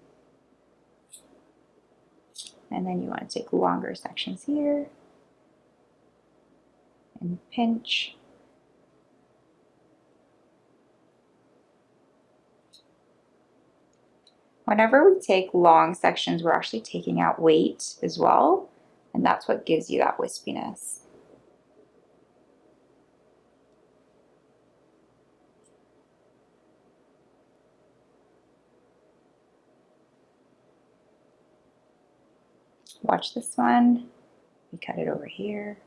And then you want to take longer sections here and pinch. Whenever we take long sections, we're actually taking out weight as well. And that's what gives you that wispiness. Watch this one. We cut it over here.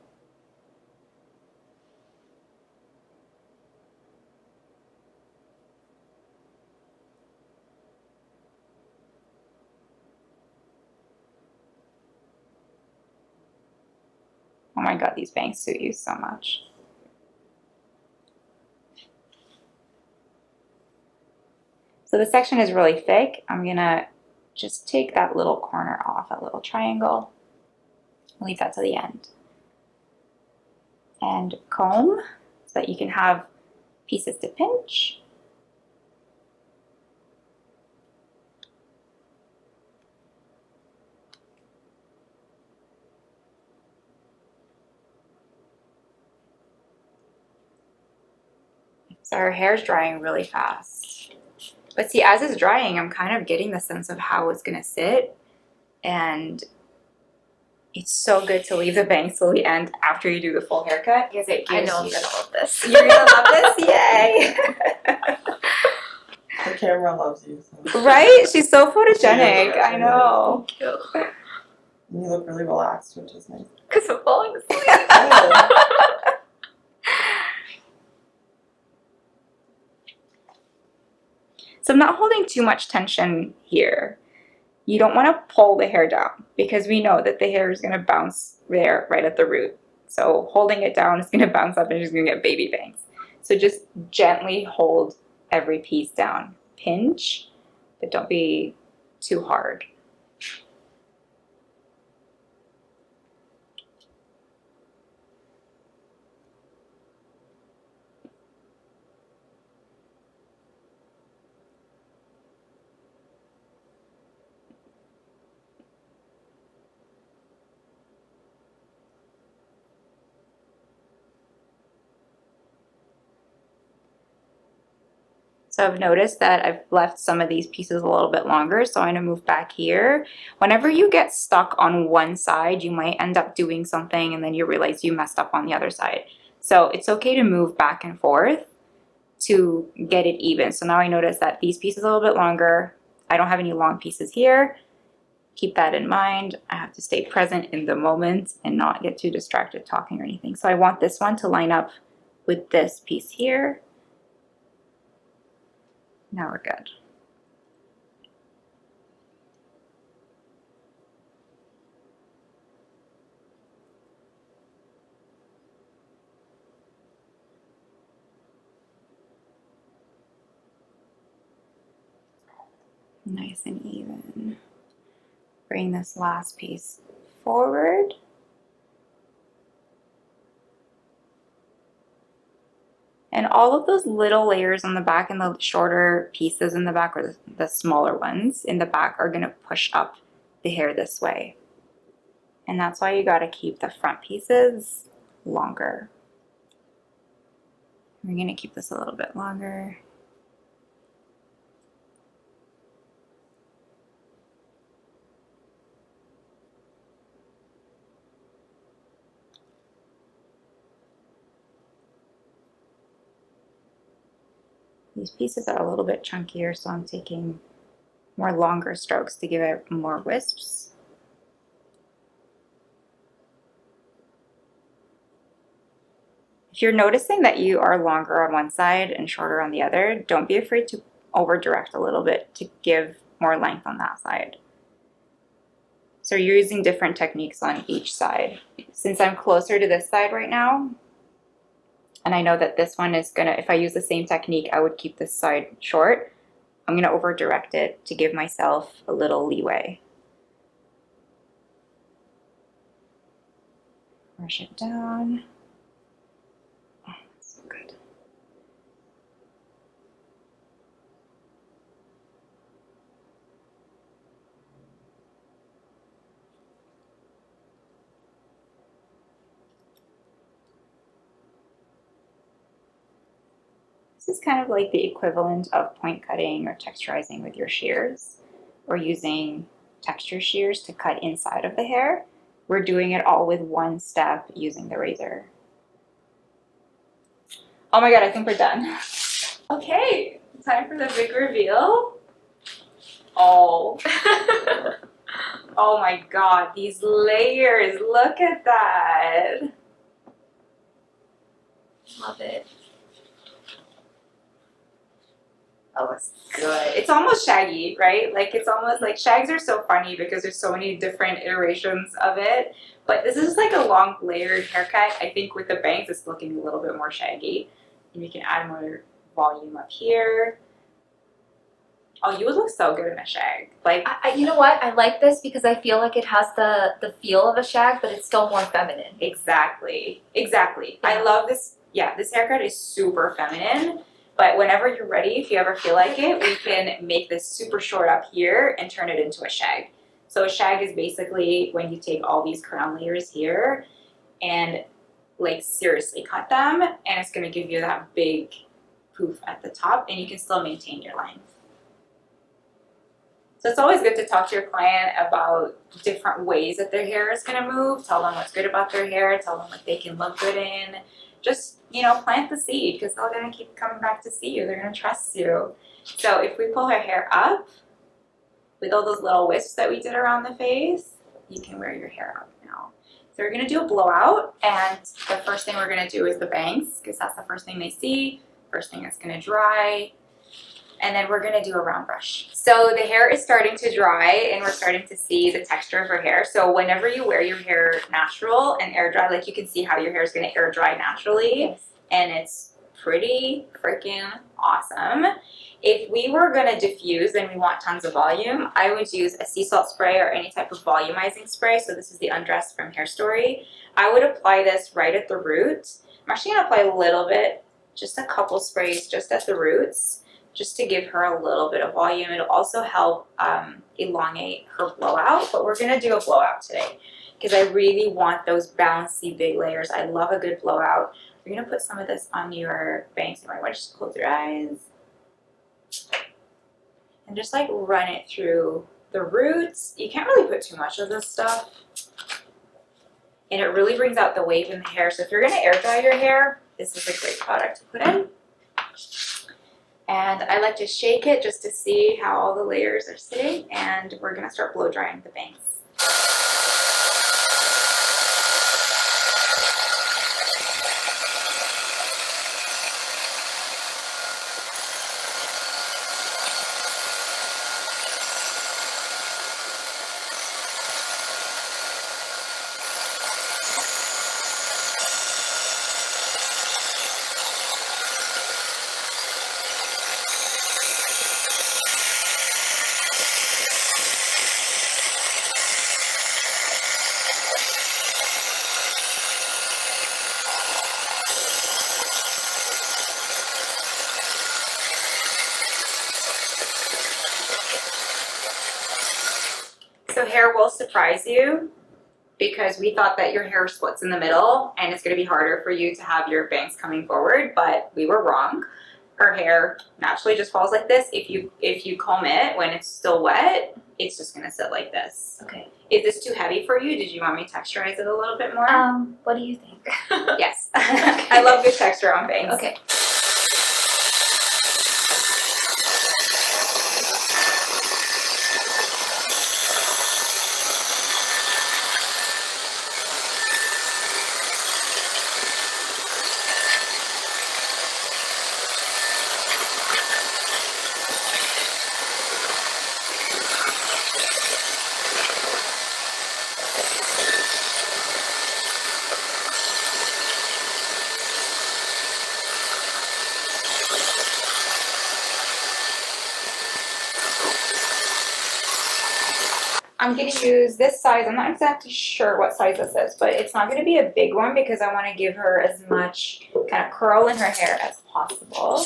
Oh my God, these bangs suit you so much. So the section is really thick. I'm gonna just take that little corner off, that little triangle. Leave that to the end. And comb so that you can have pieces to pinch. So our hair's drying really fast. But see, as it's drying, I'm kind of getting the sense of how it's gonna sit. And it's so good to leave the bangs till the end after you do the full haircut because it gives I know I'm you... gonna love this. You're gonna love this? Yay! The camera loves you. So. Right? She's so photogenic. Yeah, I know. Thank you. And you look really relaxed, which is nice. Because I'm falling asleep. Oh. So I'm not holding too much tension here. You don't want to pull the hair down because we know that the hair is going to bounce there right at the root. So holding it down is going to bounce up and you're just going to get baby bangs. So just gently hold every piece down. Pinch, but don't be too hard. So I've noticed that I've left some of these pieces a little bit longer, so I'm going to move back here. Whenever you get stuck on one side, you might end up doing something and then you realize you messed up on the other side. So it's okay to move back and forth to get it even. So now I notice that these pieces are a little bit longer. I don't have any long pieces here. Keep that in mind. I have to stay present in the moment and not get too distracted talking or anything. So I want this one to line up with this piece here. Now we're good. Nice and even. Bring this last piece forward. And all of those little layers on the back and the shorter pieces in the back, or the smaller ones in the back, are going to push up the hair this way. And that's why you got to keep the front pieces longer. We're going to keep this a little bit longer. These pieces are a little bit chunkier, so I'm taking more longer strokes to give it more wisps. If you're noticing that you are longer on one side and shorter on the other, don't be afraid to over direct a little bit to give more length on that side. So you're using different techniques on each side. Since I'm closer to this side right now, and I know that this one is gonna, if I use the same technique, I would keep this side short. I'm gonna over direct it to give myself a little leeway. Brush it down. Oh, that's so good. This is kind of like the equivalent of point cutting or texturizing with your shears, or using texture shears to cut inside of the hair. We're doing it all with one step using the razor. Oh my god, I think we're done. Okay, time for the big reveal. Oh. Oh my god, these layers, look at that. Love it. Oh, it's good. It's almost shaggy, right? Like, it's almost like, shags are so funny because there's so many different iterations of it. But this is like a long layered haircut. I think with the bangs, it's looking a little bit more shaggy. And you can add more volume up here. Oh, you would look so good in a shag. Like, You know what? I like this because I feel like it has the feel of a shag, but it's still more feminine. exactly. Exactly. Yeah. I love this. Yeah, this haircut is super feminine. But whenever you're ready, if you ever feel like it, we can make this super short up here and turn it into a shag. So a shag is basically when you take all these crown layers here and like seriously cut them, and it's gonna give you that big poof at the top, and you can still maintain your length. So it's always good to talk to your client about different ways that their hair is gonna move, tell them what's good about their hair, tell them what they can look good in. Just, you know, plant the seed, because they're gonna keep coming back to see you. They're gonna trust you. So if we pull her hair up with all those little wisps that we did around the face, you can wear your hair up now. So we're gonna do a blowout, and the first thing we're gonna do is the bangs, because that's the first thing they see, first thing that's gonna dry. And then we're gonna do a round brush. So the hair is starting to dry, and we're starting to see the texture of her hair. So whenever you wear your hair natural and air dry, like you can see how your hair is gonna air dry naturally. Yes. And it's pretty freaking awesome. If we were gonna diffuse and we want tons of volume, I would use a sea salt spray or any type of volumizing spray. So this is the Undress from Hair Story. I would apply this right at the root. I'm actually gonna apply a little bit, just a couple sprays just at the roots, just to give her a little bit of volume. It'll also help elongate her blowout, but we're gonna do a blowout today because I really want those bouncy big layers. I love a good blowout. We're gonna put some of this on your bangs. You might want to just close your eyes and just like run it through the roots. You can't really put too much of this stuff, and it really brings out the wave in the hair. So if you're gonna air dry your hair, this is a great product to put in. And I like to shake it just to see how all the layers are sitting, and we're gonna start blow drying the bangs. So hair will surprise you because we thought that your hair splits in the middle and it's going to be harder for you to have your bangs coming forward, but we were wrong. Her hair naturally just falls like this. If you comb it when it's still wet, it's just going to sit like this. Okay. Is this too heavy for you? Did you want me to texturize it a little bit more? What do you think? Yes. I love good texture on bangs. Okay. I'm going to use this size. I'm not exactly sure what size this is, but it's not going to be a big one because I want to give her as much kind of curl in her hair as possible.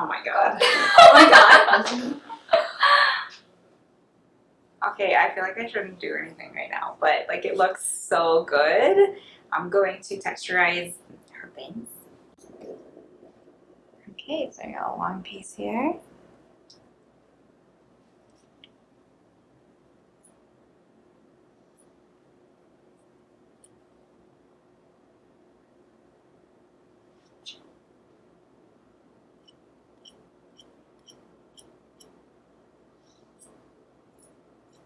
Oh my god. Oh my god. Okay, I feel like I shouldn't do anything right now, but like it looks so good. I'm going to texturize her bangs. Okay, so I got a long piece here.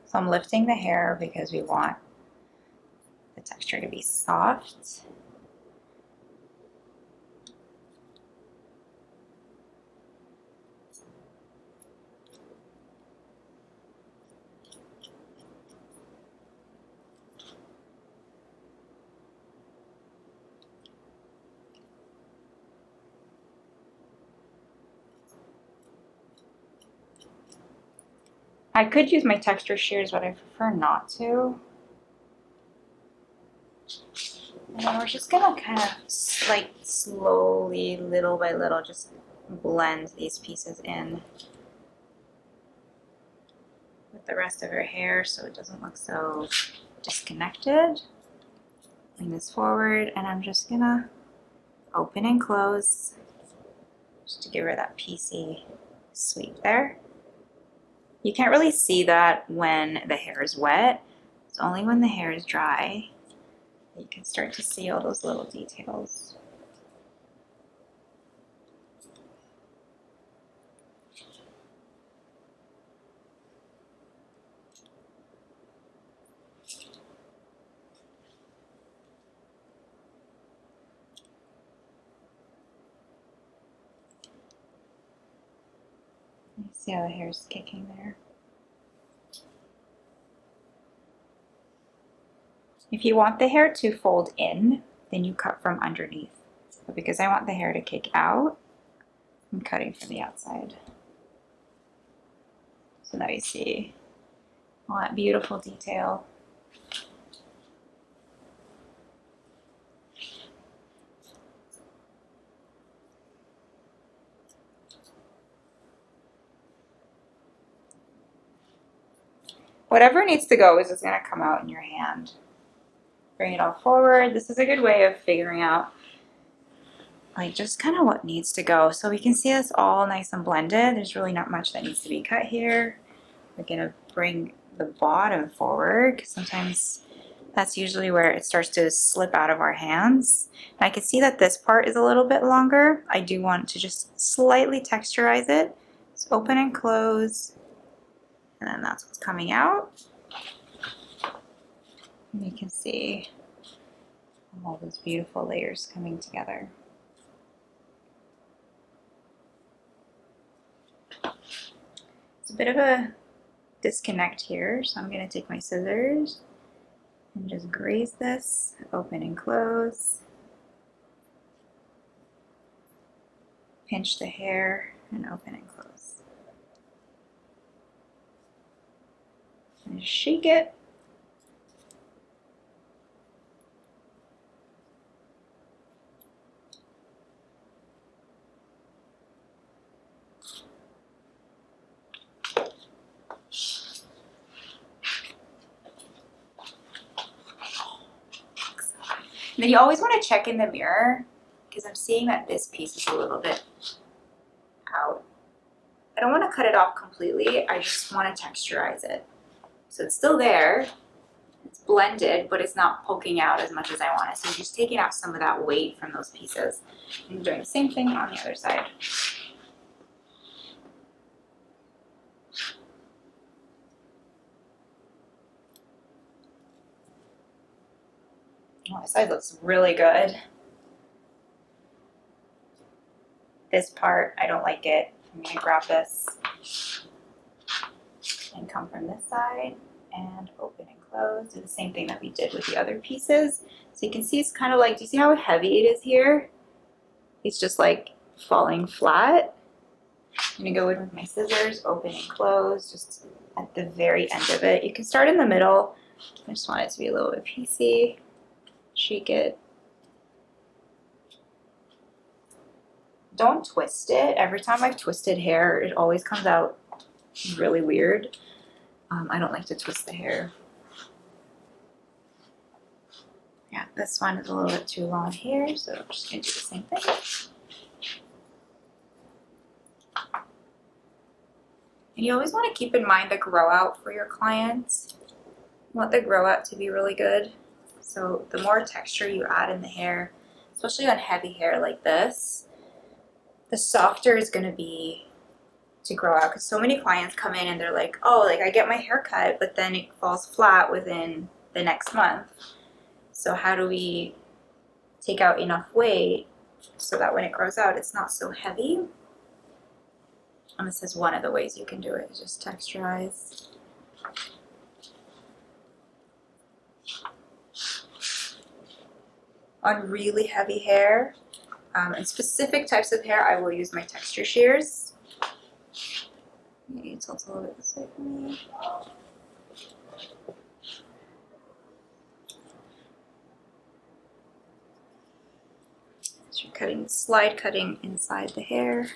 So I'm lifting the hair because we want the texture to be soft. I could use my texture shears, but I prefer not to. And then we're just gonna kind of like slowly, little by little, just blend these pieces in with the rest of her hair so it doesn't look so disconnected. Bring this forward, and I'm just gonna open and close just to give her that piecey sweep there. You can't really see that when the hair is wet. It's only when the hair is dry that you can start to see all those little details. You see how the hair is kicking there? If you want the hair to fold in, then you cut from underneath. But because I want the hair to kick out, I'm cutting from the outside. So now you see all that beautiful detail. Whatever needs to go is just going to come out in your hand. Bring it all forward. This is a good way of figuring out like just kind of what needs to go. So we can see this all nice and blended. There's really not much that needs to be cut here. We're going to bring the bottom forward because sometimes that's usually where it starts to slip out of our hands. And I can see that this part is a little bit longer. I do want to just slightly texturize it. So open and close. And then that's what's coming out. And you can see all those beautiful layers coming together. It's a bit of a disconnect here, so I'm going to take my scissors and just graze this, open and close. Pinch the hair and open and close. And just shake it. And then you always want to check in the mirror because I'm seeing that this piece is a little bit out. I don't want to cut it off completely. I just want to texturize it. So it's still there. It's blended, but it's not poking out as much as I want it. So I'm just taking out some of that weight from those pieces and doing the same thing on the other side. Oh, this side looks really good. This part, I don't like it. I'm going to grab this and come from this side and open and close. Do the same thing that we did with the other pieces. So you can see it's kind of like, do you see how heavy it is here? It's just like falling flat. I'm going to go in with my scissors, open and close, just at the very end of it. You can start in the middle. I just want it to be a little bit piecey. Shake it. Don't twist it. Every time I've twisted hair, it always comes out really weird. I don't like to twist the hair. Yeah, this one is a little bit too long here, so I'm just going to do the same thing. And you always want to keep in mind the grow out for your clients. You want the grow out to be really good. So the more texture you add in the hair, especially on heavy hair like this, the softer it's going to be to grow out. Because so many clients come in and they're like, oh, like I get my hair cut, but then it falls flat within the next month. So how do we take out enough weight so that when it grows out, it's not so heavy? And this is one of the ways you can do it, is just texturize. On really heavy hair, and specific types of hair, I will use my texture shears. Maybe tilt a little bit this way for me. slide cutting inside the hair.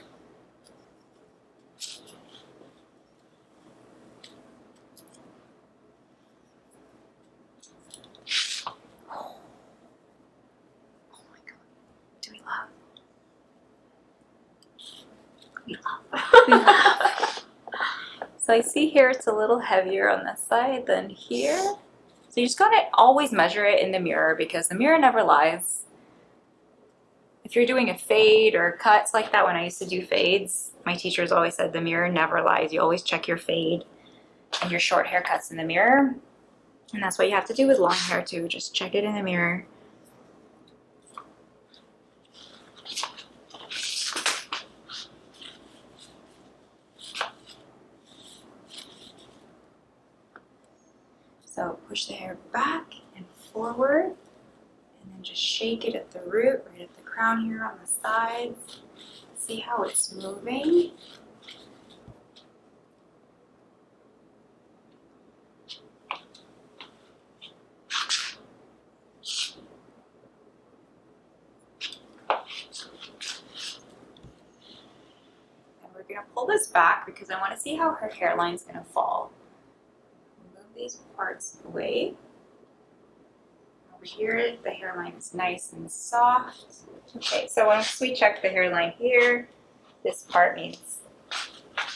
Oh my God. Do we laugh? We laugh. So I see here it's a little heavier on this side than here. So you just gotta always measure it in the mirror because the mirror never lies. If you're doing a fade or cuts like that, when I used to do fades, my teachers always said the mirror never lies. You always check your fade and your short haircuts in the mirror. And that's what you have to do with long hair too. Just check it in the mirror. So push the hair back and forward, and then just shake it at the root, right at the crown here on the sides. See how it's moving? And we're gonna pull this back because I want to see how her hairline's gonna fall. These parts away. Over here, the hairline is nice and soft. Okay, so once we check the hairline here, this part needs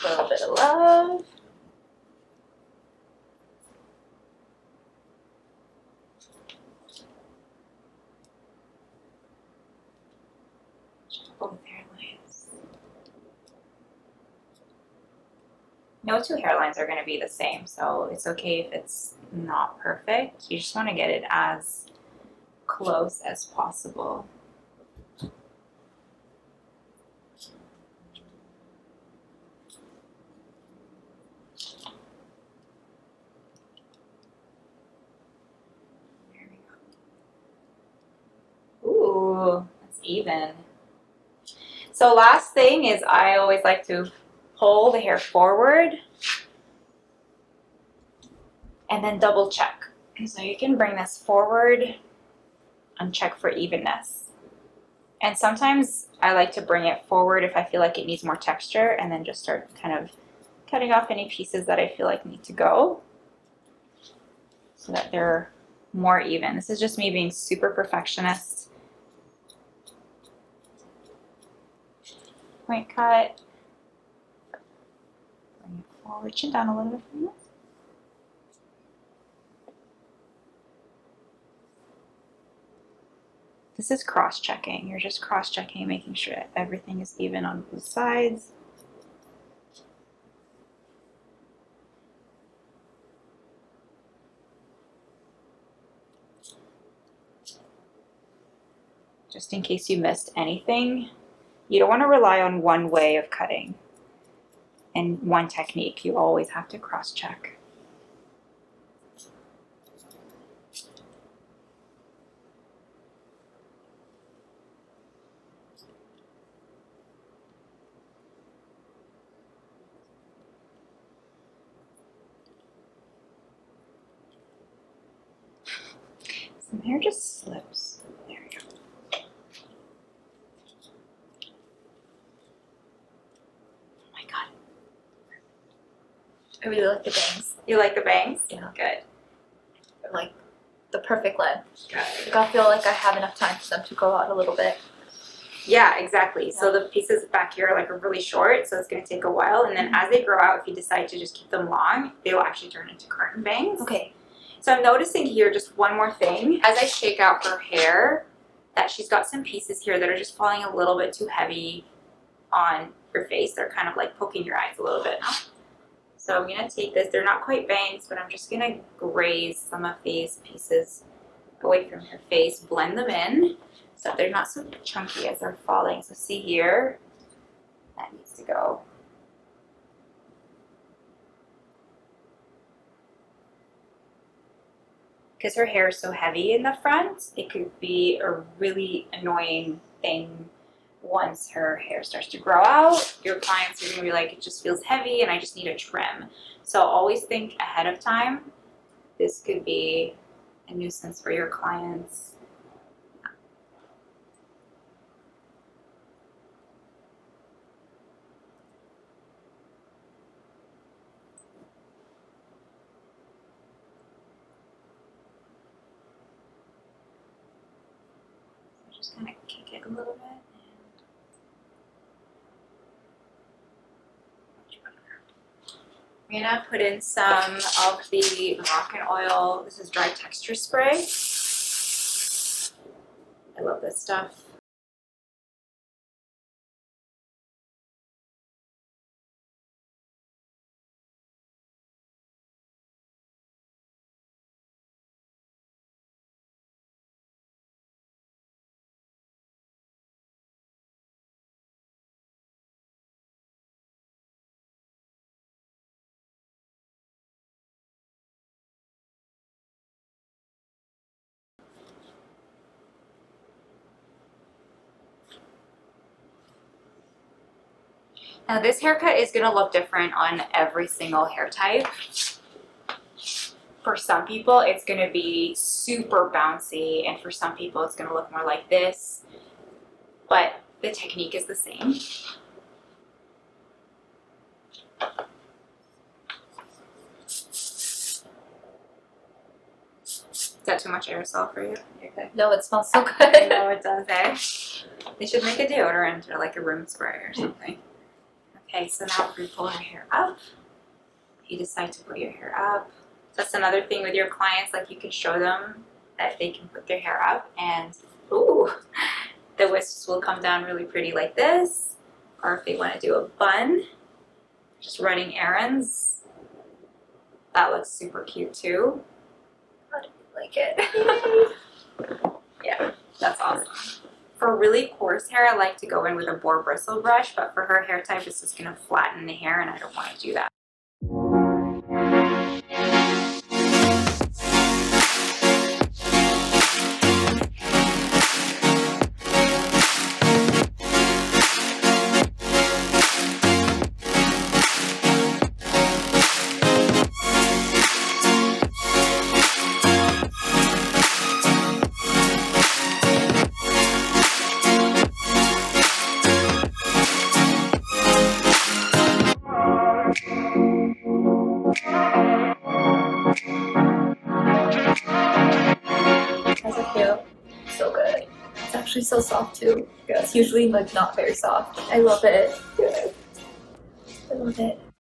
a little bit of love. Check both hairlines. No two hairlines are going to be the same, so it's okay if it's not perfect. You just want to get it as close as possible. There we go. Ooh, that's even. So last thing is I always like to pull the hair forward and then double check. So you can bring this forward and check for evenness. And sometimes I like to bring it forward if I feel like it needs more texture and then just start kind of cutting off any pieces that I feel like need to go so that they're more even. This is just me being super perfectionist. Point cut. Bring it forward, chin down a little bit from this. This is cross-checking. You're just cross-checking, making sure that everything is even on both sides. Just in case you missed anything, you don't want to rely on one way of cutting and one technique. You always have to cross-check. Some hair just slips. There we go. Oh my God. I really like the bangs. You like the bangs? Yeah. Good. They're like the perfect length. Good. Like I feel like I have enough time for them to grow out a little bit. Yeah, exactly. So the pieces back here are really short, so it's going to take a while. And then as they grow out, if you decide to just keep them long, they will actually turn into curtain bangs. Okay. So I'm noticing here just one more thing. As I shake out her hair, that she's got some pieces here that are just falling a little bit too heavy on her face. They're kind of like poking your eyes a little bit. So I'm going to take this. They're not quite bangs, but I'm just going to graze some of these pieces away from her face, blend them in so that they're not so chunky as they're falling. So see here, that needs to go. Because her hair is so heavy in the front, it could be a really annoying thing once her hair starts to grow out. Your clients are going to be like, it just feels heavy and I just need a trim. So always think ahead of time. This could be a nuisance for your clients. I'm gonna put in some of the Moroccan oil. This is dry texture spray. I love this stuff. Now this haircut is gonna look different on every single hair type. For some people, it's gonna be super bouncy, and for some people, it's gonna look more like this, but the technique is the same. Is that too much aerosol for you? Okay. No, it smells so I good. know it does, eh? They should make a deodorant or like a room spray or something. Okay, so now we pull your hair up. You decide to put your hair up. That's another thing with your clients, like you can show them that they can put their hair up and ooh, the wisps will come down really pretty like this. Or if they want to do a bun, just running errands, that looks super cute too. How do you like it? Yeah, that's awesome. For really coarse hair, I like to go in with a boar bristle brush, but for her hair type, it's just gonna flatten the hair and I don't want to do that. How's it feel? So good. It's actually so soft too. Yeah. It's usually like not very soft. I love it. I love it.